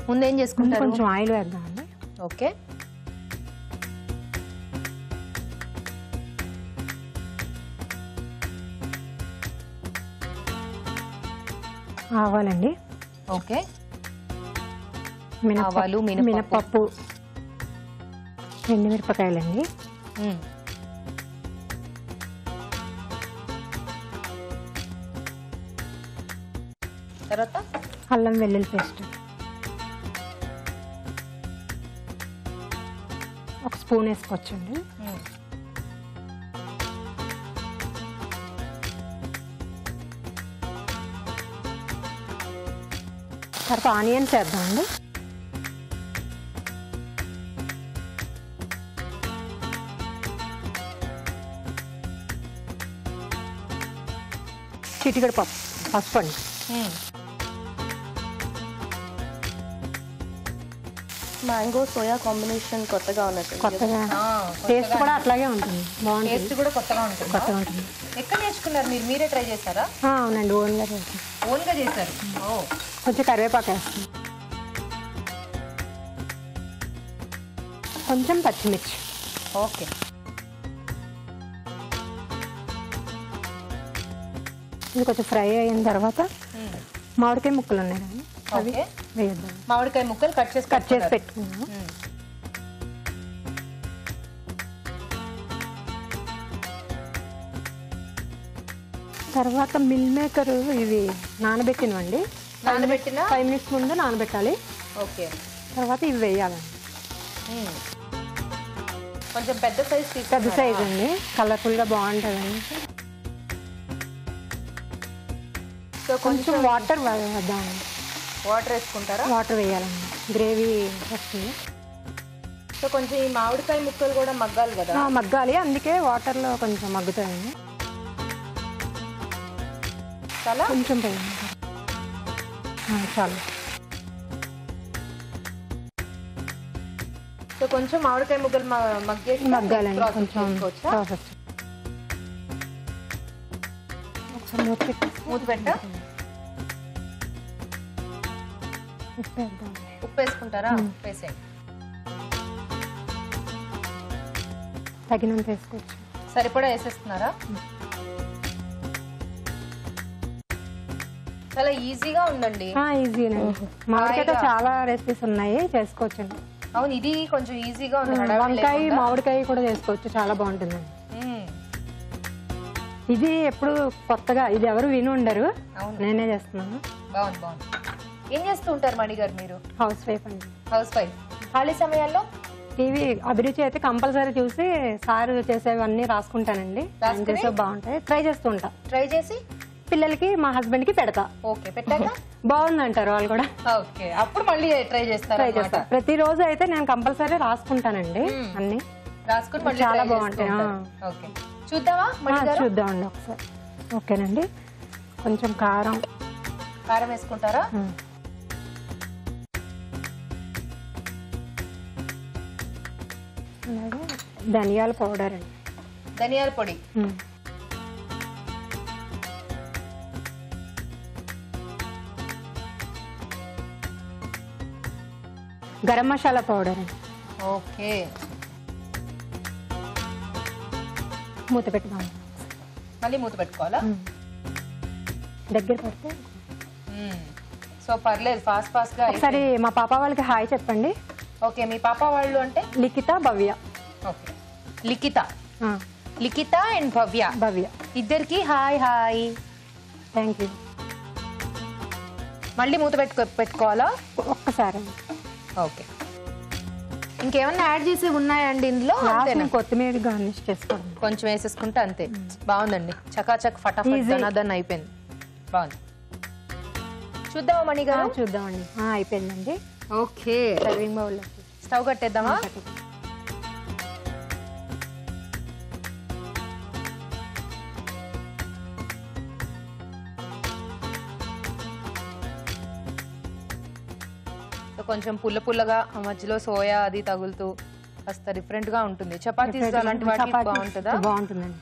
ముందేం ముందు చేసుకుంటారు? కొంచెం ఆయిల్ వేద్దామండి. ఓకే, ఆవాలండి, ఓకే, ఆవాలు, మినపప్పు, ఎండుమిరపకాయలండి, తర్వాత అల్లం వెల్లుల్లి పేస్ట్ 1 స్పూన్ వేసుకోవచ్చండి. తర్వాత ఆనియన్స్ వేద్దామండి. చిటికెడు పసుపు అండి. మ్యాంగో సోయా కాంబినేషన్ కొత్తగా ఉన్నట్టు. కొత్తగా టేస్ట్ కూడా అట్లాగే ఉంటుంది, బాగుంటుంది. టేస్ట్ కూడా కొత్తగా ఉంటుంది. కొత్తగా ఉంటుంది. ఎక్కడ నేర్చుకున్నారు మీరు? మీరే ట్రై చేశారా? అవునండి, ఓన్గా చేస్తాం. ఓన్ గా చేశారు. ఓ, కొంచెం కరివేపాకు వేస్తాం, కొంచెం పచ్చిమిర్చి. ఓకే, ఇది కొంచెం ఫ్రై అయిన తర్వాత మామిడికాయ ముక్కలు ఉన్నాయి కదా, అవి ఓకే. వేద్దాం. మామిడికాయ ముక్కలు కట్ చేసి పెట్టుకున్నాం. తర్వాత మిల్ మేకర్ ఇవి నానబెట్టినవండి. నానబెట్టిన 5 మినిట్స్ ముందు నానబెట్టాలి. ఓకే, తర్వాత ఇవి వేయాలండి. కొంచెం పెద్ద సైజ్ పెద్ద సైజ్ అండి, కలర్ఫుల్గా బాగుంటుందండి. సో కొంచెం వాటర్ వేద్దామండి. వాటర్ వేసుకుంటారా? వాటర్ వేయాలండి, గ్రేవీ వస్తుంది. సో కొంచెం ఈ మామిడికాయ ముక్కలు కూడా మగ్గాలి కదా. మగ్గాలి, అందుకే వాటర్లో కొంచెం మగ్గుతాయండి. చాలా కొంచెం వేయండి, చాలు. సో కొంచెం మామిడికాయ ముక్కలు మగ్గాలండి, కొంచెం మగ్గాలండి. ప్రాసెస్. ఒకసారి మూత పెట్టా. ఉప్పు వేద్దాం. ఉప్పు వేసుకుంటారా? ఉప్పు వేసేయండి. తగినంత వేసుకోవచ్చు. సరిపడా వేసేస్తున్నారా? చాలా ఈజీగా ఉందండి. ఈజీనండి, మామిడికాయతో చాలా రెసిపీస్ ఉన్నాయి, చేసుకోవచ్చండి. అవును, ఇది కొంచెం ఈజీగా ఉంది. వంకాయ మామిడికాయ కూడా చేసుకోవచ్చు, చాలా బాగుంటుందండి. ఇది ఎప్పుడు కొత్తగా, ఇది ఎవరు విని ఉండరు, నేనే చేస్తున్నాను. బాగుంది, బాగుంది. ఏం చేస్తూ ఉంటారు మణి గారు మీరు? హౌస్ వైఫ్ అండి. House wife. ఖాళీ సమయాల్లో టీవీ అభిరుచి అయితే కంపల్సరీ చూసి సార్ చేసేవన్నీ రాసుకుంటానండి. చేసే బాగుంటాయి, ట్రై చేస్తూ ఉంటా. ట్రై చేసి పిల్లలకి, మా హస్బెండ్ కి పెడతా. ఓకే, పెట్టాక బాగుంది అంటారు వాళ్ళు కూడా. ఓకే, అప్పుడు మళ్ళీ ట్రై చేస్తారు. ట్రై చేస్తా. ప్రతిరోజు అయితే నేను కంపల్సరీ రాసుకుంటానండి అన్ని, రాసుకుని మళ్ళీ చాలా try బాగుంటాయి. చేస్తూ ఉంటారు. ఓకే, చూద్దామా మణి గారు? చూద్దామండి ఒకసారి. ఓకేనండి, కొంచెం కారం వేసుకుంటారా? అలాగే ధనియాల పౌడర్ అండి. ధనియాల పొడి. గరం మసాలా పౌడర్ అండి. ఓకే, మూత పెట్టుదాం. మళ్ళీ మూత పెట్టుకోవాలా? దగ్గర పెడితే. సో పర్లేదు, ఫాస్ట్ ఫాస్ట్ గా. ఒకసారి మా పాప వాళ్ళకి హాయ్ చెప్పండి. ఓకే, మీ పాప వాళ్ళు అంటే? లిఖిత, భవ్య. ఓకే, లిఖిత అండ్ భవ్య ఇద్దరికి హాయ్ హాయ్. Thank you. మళ్ళీ మూత పెట్టుకోవాలా? ఒక్కసారి. ఓకే, ఇంకేమన్నా యాడ్ చేసి ఉన్నాయండి ఇందులో? కొత్తిమీర గార్నిష్ చేసుకోండి, కొంచెం వేసేసుకుంటే అంతే. బాగుందండి, చకాచక్ ఫటాఫట్ దనాదన్ అయిపోయింది. బాగుంది. చూద్దామా మణి గారు? చూద్దామండి. అయిపోయిందండి. ఓకే, సర్వింగ్ బౌల్ స్టవ్ కట్టేద్దామా? కొంచెం పుల్ల పుల్లగా మధ్యలో సోయా అది తగులుతూ కాస్త డిఫరెంట్ గా ఉంటుంది. చపాతీస్ అలాంటి వాటికి బాగుంటుందా? బాగుంటుందండి.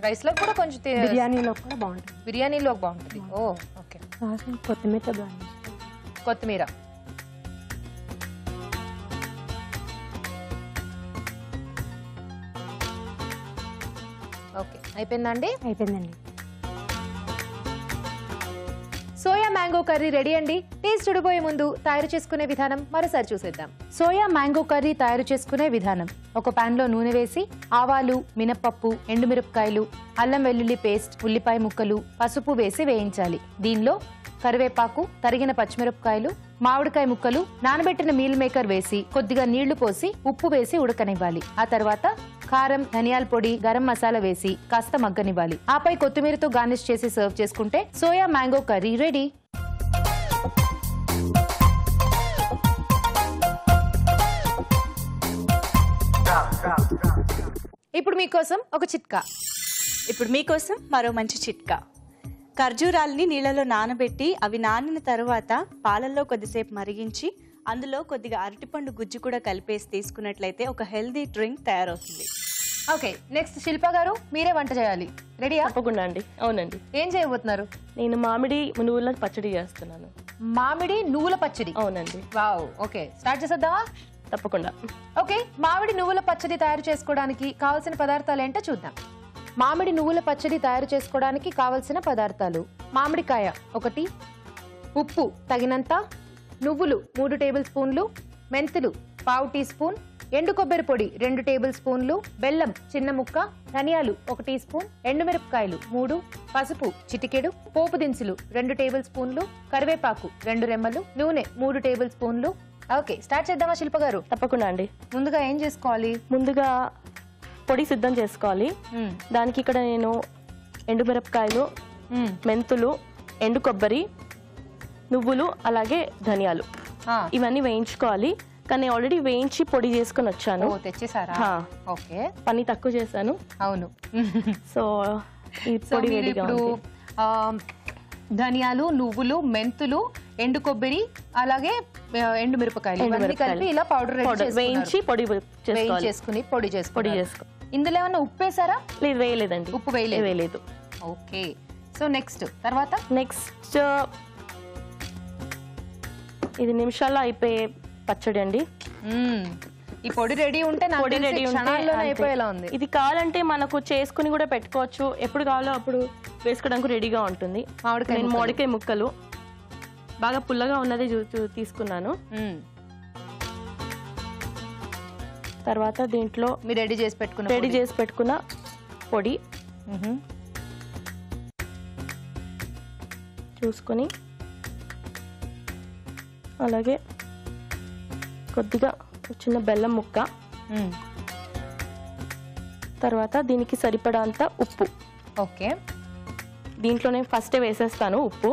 రైస్ లో కూడా కొంచెం బిర్యానీలో కూడా బాగుంటుంది. బిర్యానీలో బాగుంటుంది. ఓ ఓకే. కొత్తిమీర బాగుంది. కొత్తిమీర ఓకే, అయిపోయిందండి. అయిపోయిందండి. సోయా మ్యాంగో కర్రీ రెడీ అండి. టేస్ట్ చూడబోయే ముందు తయారు చేసుకునే విధానం మరోసారి చూసేద్దాం. సోయా మ్యాంగో కర్రీ తయారు చేసుకునే విధానం: ఒక పాన్ లో నూనె వేసి ఆవాలు, మినపప్పు, ఎండుమిరపకాయలు, అల్లం వెల్లుల్లి పేస్ట్, ఉల్లిపాయ ముక్కలు, పసుపు వేసి వేయించాలి. దీనిలో కరివేపాకు, తరిగిన పచ్చిమిరపకాయలు, మామిడికాయ ముక్కలు, నానబెట్టిన మీల్ మేకర్ వేసి కొద్దిగా నీళ్లు పోసి ఉప్పు వేసి ఉడకనివ్వాలి. ఆ తర్వాత కారం, ధనియాల పొడి, గరం మసాలా వేసి కాస్త మగ్గనివ్వాలి. ఆపై కొత్తిమీరతో గార్నిష్ చేసి సర్వ్ చేసుకుంటే సోయా మ్యాంగో కర్రీ రెడీ. ఇప్పుడు మీకోసం ఒక చిట్కా. ఇప్పుడు మీకోసం మరో మంచి చిట్కా. ఖర్జూరాలని నీళ్ళలో నానబెట్టి అవి నానిన తర్వాత పాలల్లో కొద్దిసేపు మరిగించి అందులో కొద్దిగా అరటిపండు గుజ్జు కూడా కలిపేసి తీసుకున్నట్లయితే ఒక హెల్దీ డ్రింక్ తయారవుతుంది. ఓకే, నెక్స్ట్ శిల్ప గారు, మీరే వంట చేయాలి. రెడీయా? తప్పకుండా అండి. అవునండి. ఏం చేయబోతున్నారు? నేను మామిడి నువ్వుల పచ్చడి చేస్తున్నాను. మామిడి నువ్వుల పచ్చడి. అవునండి. వావ్, ఓకే, స్టార్ట్ చేసేద్దామా? తప్పకుండా. ఓకే, మామిడి నువ్వుల పచ్చడి తయారు చేసుకోవడానికి కావలసిన పదార్థాలు ఏంటో చూద్దాం. మామిడి నువ్వుల పచ్చడి తయారు చేసుకోవడానికి కావలసిన పదార్థాలు: మామిడికాయ 1, ఉప్పు తగినంత, నువ్వులు 3 టేబుల్ స్పూన్లు, మెంతులు ½ టీ స్పూన్, ఎండు కొబ్బరి పొడి 2 టేబుల్ స్పూన్లు, బెల్లం చిన్న ముక్క, ధనియాలు 1 టీ స్పూన్, ఎండుమిరపకాయలు 3, పసుపు చిటికెడు, పోపు దినుసులు 2 టేబుల్ స్పూన్లు, కరివేపాకు 2 రెమ్మలు, నూనె 3 టేబుల్ స్పూన్లు. ఓకే, స్టార్ట్ చేద్దామా శిల్ప గారు? తప్పకుండా అండి. ముందుగా ఏం చేసుకోవాలి? ముందుగా పొడి సిద్ధం చేసుకోవాలి. దానికి ఇక్కడ నేను ఎండుమిరపకాయలు, మెంతులు, ఎండు కొబ్బరి, నువ్వులు, అలాగే ధనియాలు ఇవన్నీ వేయించుకోవాలి. కానీ ఆల్రెడీ వేయించి పొడి చేసుకుని వచ్చాను. తెచ్చేసారా? ఓకే, పని తక్కువ చేశాను. అవును. సో ఈ పొడి రెడీగా ఉంది. ధనియాలు, నువ్వులు, మెంతులు, ఎండు కొబ్బరి, అలాగే ఎండు మిరపకాయలు కలిపి ఇలా పౌడర్ వేయించి పొడి చేసుకుని పొడి చేసుకో. ఇందులో ఏమన్నా ఉప్పు వేసారా? లేదు, వేయలేదండి. ఉప్పు వేయలేదు. ఓకే, సో నెక్స్ట్ ఇది నిమిషాల్లో అయిపోయే పచ్చడి అండి. ఈ పొడి రెడీ ఉంటే అయిపోయేలా ఉంది. ఇది కావాలంటే మనకు చేసుకుని కూడా పెట్టుకోవచ్చు. ఎప్పుడు కావాలో అప్పుడు వేసుకోవడానికి రెడీగా ఉంటుంది. మామిడికాయ ముక్కలు బాగా పుల్లగా ఉన్నది తీసుకున్నాను. తర్వాత దీంట్లో రెడీ చేసి పెట్టుకున్న పొడి చూసుకొని, అలాగే కొద్దిగా చిన్న బెల్లం ముక్క, తర్వాత దీనికి సరిపడాంత ఉప్పు. ఓకే, దీంట్లోనే ఫస్ట్ వేసేస్తాను ఉప్పు.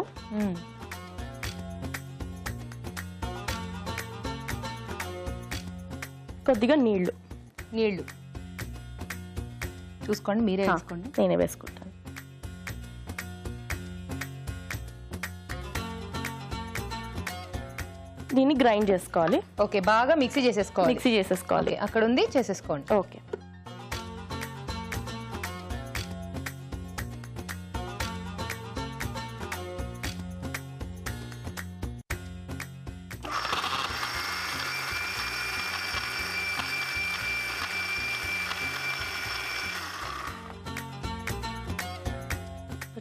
కొద్దిగా నీళ్లు చూసుకోండి, మీరే వేసుకోండి. నేనే వేసుకుంటాను. దీన్ని గ్రైండ్ చేసుకోవాలి. ఓకే, బాగా మిక్సీ చేసేసుకోవాలి. అక్కడ ఉంది, చేసేసుకోండి. ఓకే,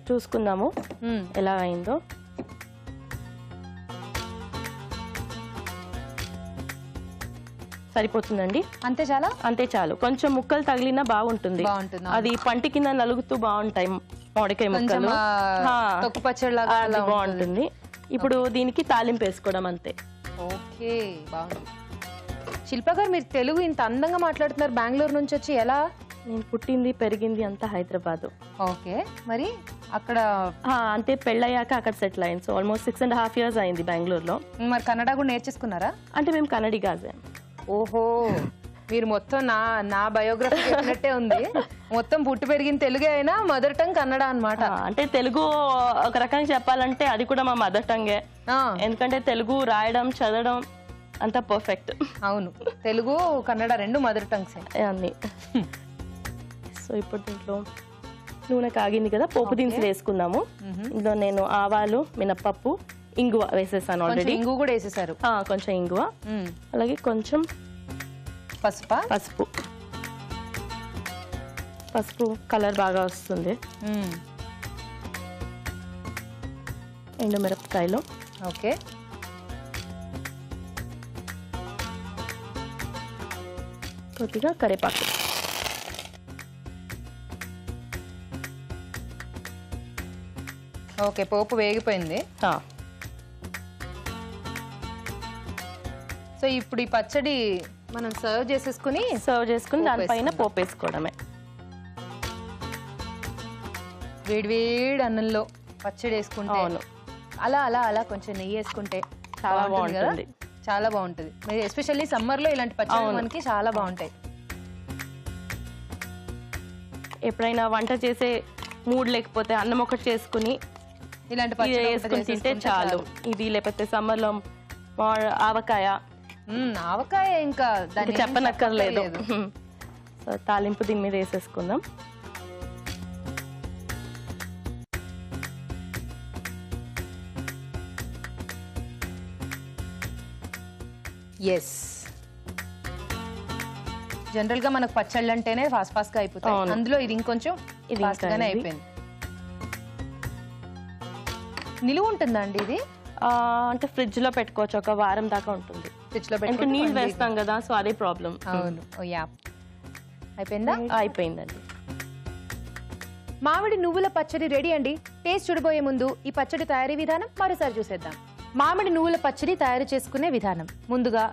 చూసుకుందాము ఎలా అయిందో. సరిపోతుందండి. అంతే చాలు. కొంచెం ముక్కలు తగిలినా బాగుంటుంది. అది పంటి కింద నలుగుతూ బాగుంటాయి మామిడికాయ ముక్కలు. బాగుంటుంది. ఇప్పుడు దీనికి తాలింపు వేసుకోవడం అంతే. ఓకే, బాగుంది. శిల్ప గారు, మీరు తెలుగు ఇంత అందంగా మాట్లాడుతున్నారు. బెంగళూరు నుంచి వచ్చి ఎలా? నేను పుట్టింది పెరిగింది అంతా హైదరాబాద్. ఓకే, మరి అక్కడ అంటే పెళ్ళయ్యాక అక్కడ సెటిల్ అయింది. సో ఆల్మోస్ట్ 6.5 years అయింది బెంగళూరులో. మరి కన్నడ కూడా నేర్చేసుకున్నారా? అంటే మేము కన్నడిగాజే. ఓహో, మీరు మొత్తం నా బయోగ్రఫీ చెప్పినట్టే ఉంది. మొత్తం పుట్టి పెరిగిన తెలుగే అయినా మదర్ టంగ్ కన్నడ అన్నమాట. అంటే తెలుగు ఒక రకంగా చెప్పాలంటే అది కూడా మా మదర్ టంగే. ఎందుకంటే తెలుగు రాయడం చదవడం అంతా పర్ఫెక్ట్. అవును, తెలుగు కన్నడ రెండు మదర్ టంగ్స్ అన్ని. సో ఇప్పుడు దీంట్లో నూనె కాగింది కదా, పోపు దినుసులు వేసుకుందాము. ఇందులో నేను ఆవాలు, మినప్పప్పు, ఇంగువ వేసేసాను ఆల్రెడీ. ఇంగువ కూడా వేసేసారు. కొంచెం ఇంగువ, అలాగే కొంచెం పసుపు. పసుపు కలర్ బాగా వస్తుంది. ఎండుమిరపకాయలు, ఓకే, కొద్దిగా కరివేపాకు. ఓకే, పోపు వేగిపోయింది. సో ఇప్పుడు ఈ పచ్చడి మనం సర్వ్ చేసుకుని దానిపైన పోపు వేసుకోవడమే. వేడివేడి అన్నంలో పచ్చడి వేసుకుంటే, అలా అలా అలా కొంచెం నెయ్యి వేసుకుంటే చాలా బాగుంటుంది. చాలా బాగుంటుంది. ఎస్పెషల్లీ సమ్మర్ లో ఇలాంటి పచ్చడి మనకి చాలా బాగుంటాయి. ఎప్పుడైనా వంట చేసే మూడ్ లేకపోతే అన్నం ఒకటి చేసుకుని ఇలాంటి వేసుకుని తింటే చాలు. ఇది లేకపోతే సమ్మర్ లో ఆవకాయ ఇంకా దాన్ని చెప్పనక్కర్లేదు. సో తాలింపు దీని మీద వేసేసుకుందాం. ఎస్, జనరల్ గా మనకు పచ్చళ్ళు అంటేనే ఫాస్ట్ గా అయిపోతాయి. అందులో ఇది ఇంకొంచెం ఫాస్ట్ గానే అయిపోయింది. నిలువ ఉంటుందండి ఇది? అంటే ఫ్రిడ్జ్ లో పెట్టుకోవచ్చు, ఒక వారం దాకా ఉంటుంది. ఫ్రిడ్జ్ లో పెట్టుకుంటే నీళ్ళు వేస్తాం కదా, సో అదే ప్రాబ్లం. అవును. అయిపోయిందా? అయిపోయిందండి. మామిడి నువ్వుల పచ్చడి రెడీ అండి. టేస్ట్ చూడబోయే ముందు ఈ పచ్చడి తయారీ విధానం మరోసారి చూసేద్దాం. మామిడి నువ్వుల పచ్చడి తయారు చేసుకునే విధానం. ముందుగా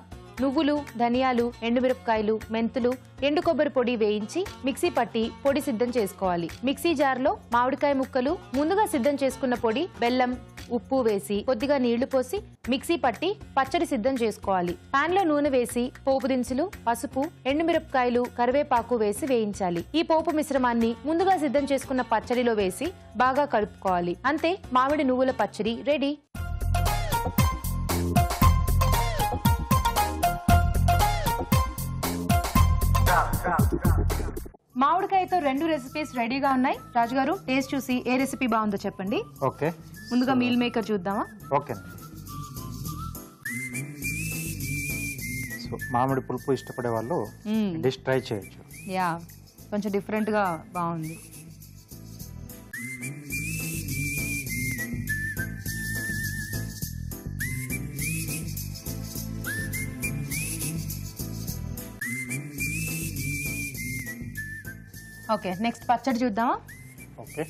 నువ్వులు, ధనియాలు, ఎండుమిరపకాయలు, మెంతులు, ఎండు కొబ్బరి పొడి వేయించి మిక్సీ పట్టి పొడి సిద్ధం చేసుకోవాలి. మిక్సీ జార్లో మామిడికాయ ముక్కలు, ముందుగా సిద్ధం చేసుకున్న పొడి, బెల్లం, ఉప్పు వేసి కొద్దిగా నీళ్లు పోసి మిక్సీ పట్టి పచ్చడి సిద్ధం చేసుకోవాలి. పాన్ లో నూనె వేసి పోపు దినుసులు, పసుపు, ఎండుమిరపకాయలు, కరివేపాకు వేసి వేయించాలి. ఈ పోపు మిశ్రమాన్ని ముందుగా సిద్ధం చేసుకున్న పచ్చడిలో వేసి బాగా కలుపుకోవాలి. అంతే, మామిడి నువ్వుల పచ్చడి రెడీ. మామిడికాయతో 2 రెసిపీస్ రెడీగా ఉన్నాయి. రాజుగారు, టేస్ట్ చూసి ఏ రెసిపీ బాగుందో చెప్పండి. ఓకే, ముందుగా మీల్ మేకర్ చూద్దామా? ఓకే. సో మామిడి పులుపు ఇష్టపడే వాళ్ళు డిష్ ట్రై చేయొచ్చు. కొంచెం డిఫరెంట్ గా బాగుంది. ఓకే, నెక్స్ట్ పచ్చడి చూద్దామా? ఓకే,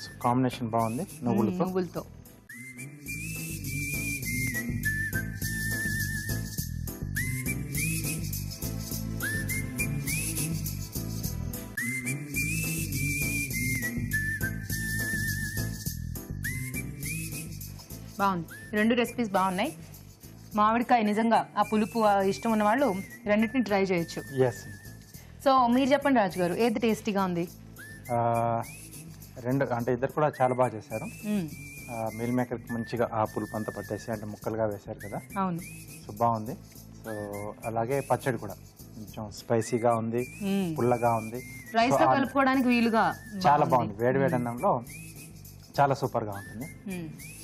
సో కాంబినేషన్ బాగుంది నువ్వులతో. బాగుంది. 2 రెసిపీస్ బాగున్నాయి. మామిడికాయ నిజంగా ఆ పులుపు ఇష్టం ఉన్న వాళ్ళు రెండింటిని ట్రై చేయొచ్చు. సో మీరు చెప్పండి రాజుగారు, ఏది టేస్టీగా ఉంది? అంటే ఇద్దరు కూడా చాలా బాగా చేశారు. మీల్ మేకర్కి మంచిగా ఆ పులుపు అంతా పట్టేసి అంటే ముక్కలుగా వేశారు కదా. అవును, సో బాగుంది. సో అలాగే పచ్చడి కూడా కొంచెం స్పైసీగా ఉంది, పుల్లగా ఉంది. రైస్ లో కలుపుకోవడానికి వీలుగా చాలా బాగుంది. వేడి వేడి అన్నంలో చాలా సూపర్గా ఉంటుంది.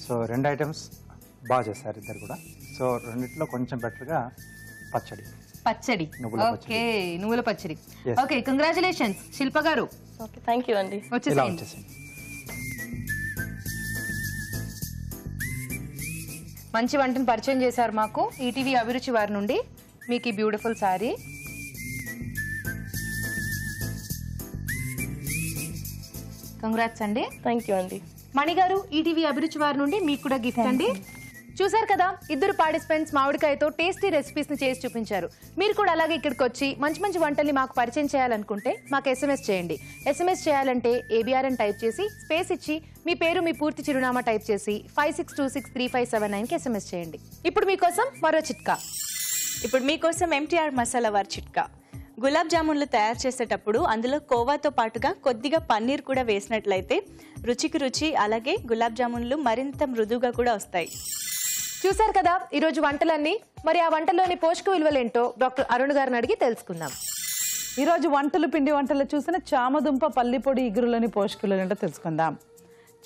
సో 2 ఐటమ్స్ బాగా చేశారు ఇద్దరు కూడా. సో రెండిట్లో కొంచెం బెటర్గా పచ్చడి. ఓకే, నువ్వుల పచ్చడి. ఓకే, కంగ్రాచులేషన్స్ శిల్ప గారు. ఓకే, థ్యాంక్ యూ అండి. వచ్చేసేయండి. మంచి వంటను పరిచయం చేశారు మాకు ఈటీవీ అభిరుచి వారి నుండి. మీకు ఈ బ్యూటిఫుల్ సారీ. కంగ్రాట్స్ అండి. థ్యాంక్ యూ అండి. మణి గారు, ఈటీవీ అభిరుచి వారి నుండి మీకు కూడా గిఫ్ట్ అండి. చూసారు కదా, ఇద్దరు పార్టిసిపెంట్స్ మామిడికాయతో టేస్టీ రెసిపీస్ ని చేసి చూపించారు. మీరు కూడా అలాగే ఇక్కడికి వచ్చి మంచి మంచి వంటల్ని మాకు పరిచయం చేయాలనుకుంటే మాకు SMS చేయండి. SMS చేయాలంటే ABR అని టైప్ చేసి స్పేస్ ఇచ్చి మీ పేరు, మీ పూర్తి చిరునామా టైప్ చేసి 56263579 కి SMS చేయండి. ఇప్పుడు మీకోసం మరో చిట్కా. ఇప్పుడు మీకోసం MTR మసాలా వారి చిట్కా. గులాబ్ జామున్లు తయారు చేసేటప్పుడు అందులో కోవాతో పాటుగా కొద్దిగా పన్నీర్ కూడా వేసినట్లయితే రుచికి రుచి, అలాగే గులాబ్ జామున్లు మరింత మృదువుగా కూడా వస్తాయి. చూసారు కదా ఈరోజు వంటలన్నీ. మరి ఆ వంటలోని పోషక విలువలేంటో డాక్టర్ అరుణ్ గారిని అడిగి తెలుసుకుందాం. ఈరోజు వంటలు, పిండి వంటలు చూసిన చామదుంప పల్లిపొడి ఇగురులోని పోషక విలువలేంటో తెలుసుకుందాం.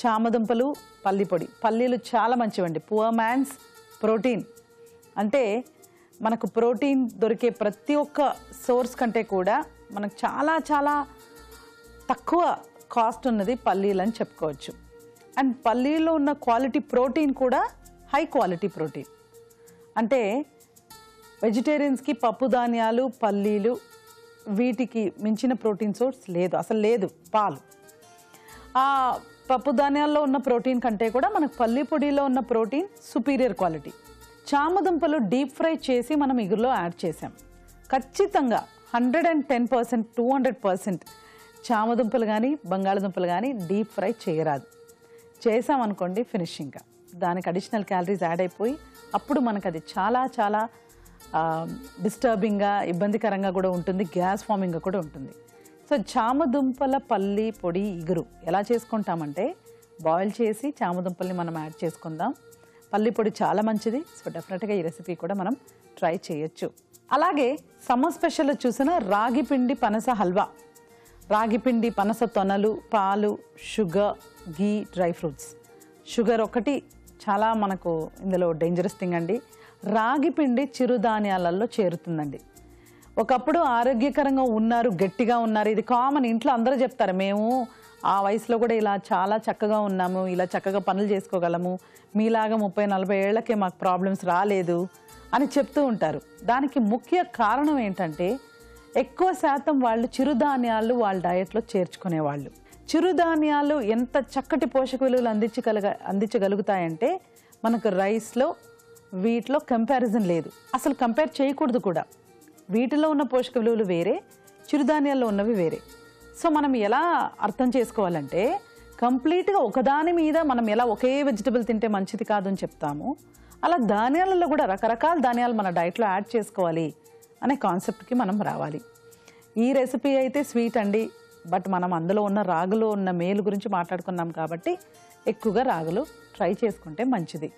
చామదుంపలు, పల్లిపొడి. పల్లీలు చాలా మంచివండి. Poor man's protein. అంటే మనకు ప్రోటీన్ దొరికే ప్రతి ఒక్క సోర్స్ కంటే కూడా మనకు చాలా చాలా తక్కువ కాస్ట్ ఉన్నది పల్లీలు అని చెప్పుకోవచ్చు. అండ్ పల్లీలో ఉన్న క్వాలిటీ ప్రోటీన్ కూడా హై క్వాలిటీ ప్రోటీన్. అంటే వెజిటేరియన్స్కి పప్పు ధాన్యాలు, పల్లీలు వీటికి మించిన ప్రోటీన్ సోర్స్ లేదు, అసలు లేదు. పాలు, ఆ పప్పు ధాన్యాల్లో ఉన్న ప్రోటీన్ కంటే కూడా మనకు పల్లి పొడిలో ఉన్న ప్రోటీన్ సుపీరియర్ క్వాలిటీ. చామదుంపలు డీప్ ఫ్రై చేసి మనం ఇగురులో యాడ్ చేసాం. ఖచ్చితంగా 110%, 200% చామదుంపలు కానీ బంగాళదుంపలు కానీ డీప్ ఫ్రై చేయరాదు. చేసామనుకోండి ఫినిషింగ్గా దానికి అడిషనల్ క్యాలరీస్ యాడ్ అయిపోయి అప్పుడు మనకు అది చాలా చాలా డిస్టర్బింగ్గా, ఇబ్బందికరంగా కూడా ఉంటుంది, గ్యాస్ ఫార్మింగ్గా కూడా ఉంటుంది. సో చామదుంపల పల్లి పొడి ఇగురు ఎలా చేసుకుంటామంటే బాయిల్ చేసి చామదుంపల్ని మనం యాడ్ చేసుకుందాం. పల్లి పొడి చాలా మంచిది. సో డెఫినెట్గా ఈ రెసిపీ కూడా మనం ట్రై చేయొచ్చు. అలాగే సమ్మర్ స్పెషల్లో చూసిన రాగి పిండి పనస హల్వా. రాగి పిండి, పనస తొనలు, పాలు, షుగర్, గీ, డ్రై ఫ్రూట్స్. షుగర్ ఒకటి చాలా మనకు ఇందులో డేంజరస్ థింగ్ అండి. రాగి పిండి చిరుధాన్యాలలో చేరుతుందండి. ఒకప్పుడు ఆరోగ్యకరంగా ఉన్నారు, గట్టిగా ఉన్నారు, ఇది కామన్, ఇంట్లో అందరూ చెప్తారు మేము ఆ వయసులో కూడా ఇలా చాలా చక్కగా ఉన్నాము, ఇలా చక్కగా పనులు చేసుకోగలము, మీలాగా 30-40 ఏళ్లకే మాకు ప్రాబ్లమ్స్ రాలేదు అని చెప్తూ ఉంటారు. దానికి ముఖ్య కారణం ఏంటంటే ఎక్కువ శాతం వాళ్ళు చిరుధాన్యాలు వాళ్ళ డయట్లో చేర్చుకునేవాళ్ళు. చిరుధాన్యాలు ఎంత చక్కటి పోషక విలువలు అందించగలుగుతాయంటే మనకు రైస్లో వీటిలో కంపారిజన్ లేదు, అసలు కంపేర్ చేయకూడదు కూడా. వీటిలో ఉన్న పోషక విలువలు వేరే, చిరుధాన్యాల్లో ఉన్నవి వేరే. సో మనం ఎలా అర్థం చేసుకోవాలంటే కంప్లీట్గా ఒకదాని మీద మనం ఎలా ఒకే వెజిటబుల్ తింటే మంచిది కాదు అని చెప్తాము, అలా ధాన్యాలలో కూడా రకరకాల ధాన్యాలు మన డైట్లో యాడ్ చేసుకోవాలి అనే కాన్సెప్ట్కి మనం రావాలి. ఈ రెసిపీ అయితే స్వీట్ అండి, బట్ మనం అందులో ఉన్న రాగులో ఉన్న మేలు గురించి మాట్లాడుకున్నాం కాబట్టి ఎక్కువగా రాగులు ట్రై చేసుకుంటే మంచిది.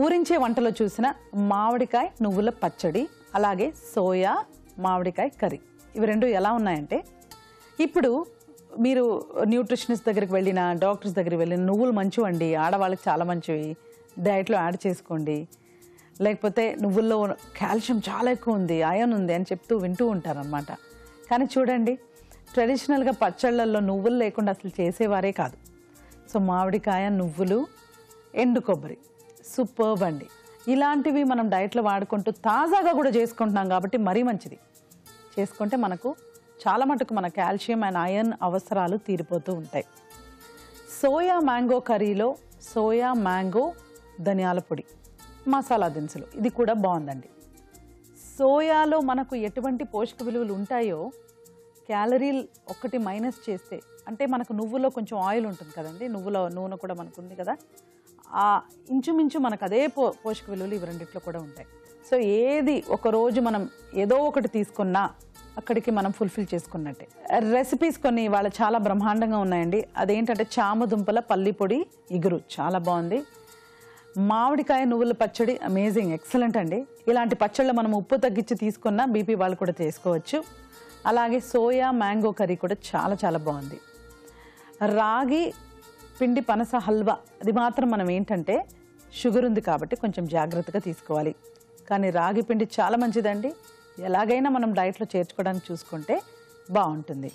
ఊరించే వంటలో చూసిన మామిడికాయ నువ్వుల పచ్చడి, అలాగే సోయా మామిడికాయ కర్రీ, ఇవి రెండు ఎలా ఉన్నాయంటే ఇప్పుడు మీరు న్యూట్రిషనిస్ట్ దగ్గరికి వెళ్ళినా, డాక్టర్స్ దగ్గరికి వెళ్ళిన నువ్వులు మంచివండి, ఆడవాళ్ళకి చాలా మంచివి, డైట్లో యాడ్ చేసుకోండి, లేకపోతే నువ్వుల్లో కాల్షియం చాలా ఎక్కువ ఉంది, ఐరన్ ఉంది అని చెప్తూ వింటూ ఉంటారనమాట. కానీ చూడండి ట్రెడిషనల్గా పచ్చళ్ళల్లో నువ్వులు లేకుండా అసలు చేసేవారే కాదు. సో మామిడికాయ, నువ్వులు, ఎండు కొబ్బరి సూపర్బ్ అండి. ఇలాంటివి మనం డైట్లో వాడుకుంటూ తాజాగా కూడా చేసుకుంటున్నాం కాబట్టి మరీ మంచిది. చేసుకుంటే మనకు చాలా మటుకు మన కాల్షియం అండ్ ఐరన్ అవసరాలు తీరిపోతూ ఉంటాయి. సోయా మ్యాంగో కర్రీలో సోయా మ్యాంగో ధనియాల పొడి, మసాలా దినుసులు, ఇది కూడా బాగుందండి. సోయాలో మనకు ఎటువంటి పోషక విలువలు ఉంటాయో క్యాలరీలు ఒకటి మైనస్ చేస్తే, అంటే మనకు నువ్వులో కొంచెం ఆయిల్ ఉంటుంది కదండి, నువ్వులో నూనె కూడా మనకు ఉంది కదా, ఆ ఇంచుమించు మనకు అదే పోషక విలువలు ఇవి రెండిట్లో కూడా ఉంటాయి. సో ఏది ఒకరోజు మనం ఏదో ఒకటి తీసుకున్నా అక్కడికి మనం ఫుల్ఫిల్ చేసుకున్నట్టే. రెసిపీస్ కొన్ని ఇవాళ చాలా బ్రహ్మాండంగా ఉన్నాయండి. అదేంటంటే చామదుంపల పల్లి పొడి ఇగురు చాలా బాగుంది. మామిడికాయ నువ్వుల పచ్చడి అమేజింగ్, ఎక్సలెంట్ అండి. ఇలాంటి పచ్చళ్ళు మనం ఉప్పు తగ్గించి తీసుకున్నా బీపీ వాళ్ళు కూడా చేసుకోవచ్చు. అలాగే సోయా మ్యాంగో కర్రీ కూడా చాలా చాలా బాగుంది. రాగి పిండి పనస హల్వా, అది మాత్రం మనం ఏంటంటే షుగర్ ఉంది కాబట్టి కొంచెం జాగ్రత్తగా తీసుకోవాలి. కానీ రాగి పిండి చాలా మంచిదండి, ఎలాగైనా మనం డైట్లో చేర్చుకోవడానికి చూసుకుంటే బాగుంటుంది.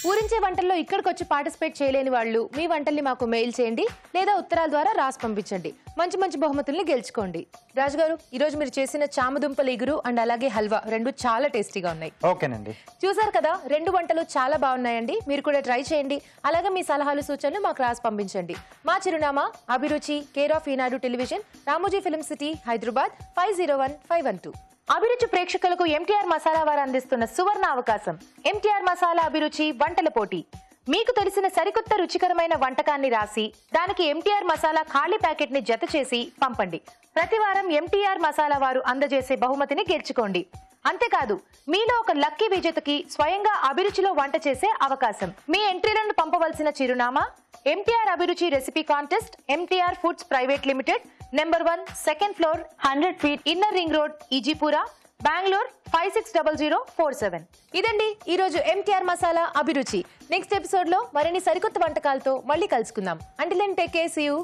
ఊరించే వంటల్లో ఇక్కడికి వచ్చి పార్టిసిపేట్ చేయలేని వాళ్ళు మీ వంటల్ని మాకు మెయిల్ చేయండి లేదా ఉత్తరాల ద్వారా రాసి పంపించండి. మంచి మంచి బహుమతుల్ని గెలుచుకోండి. రాజు గారు, ఈ రోజు మీరు చేసిన చామదుంపల ఇగురు అండ్ అలాగే హల్వా రెండు చాలా టేస్టీగా ఉన్నాయి. ఓకేనండి. చూసారు కదా, రెండు వంటలు చాలా బాగున్నాయండి. మీరు కూడా ట్రై చేయండి. అలాగే మీ సలహాలు సూచనలు మాకు రాసి పంపించండి. మా చిరునామా అభిరుచి, care of Eenadu television, Ramoji film city, Hyderabad 501512. అభిరుచి ప్రేక్షకులకు ఎంటీఆర్ మసాలా వారు అందిస్తున్న సువర్ణ అవకాశం. ఎంటీఆర్ మసాలా అభిరుచి వంటల పోటీ. మీకు తెలిసిన సరికొత్త రుచికరమైన వంటకాన్ని రాసి దానికి ఎంటీఆర్ మసాలా ఖాళీ ప్యాకెట్ ని జత చేసి పంపండి. ప్రతి వారం ఎంటీఆర్ మసాలా వారు అందజేసే బహుమతిని గెలుచుకోండి. అంతేకాదు, మీలో ఒక లక్కీ విజేతకి స్వయంగా అభిరుచిలో వంట చేసే అవకాశం. మీ ఎంట్రీలను పంపవలసిన చిరునామా MTR Abhiruchi recipe contest, MTR foods private limited, number 1, second floor, 100 feet, inner ring road, Ejipura, Bengaluru 560047. ఇదండి ఈ రోజు ఎంటీఆర్ మసాలా అభిరుచి. నెక్స్ట్ ఎపిసోడ్ లో మరిన్ని సరికొత్త వంటకాలతో మళ్ళీ కలుసుకుందాం. Until then take care, see you,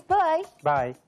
by.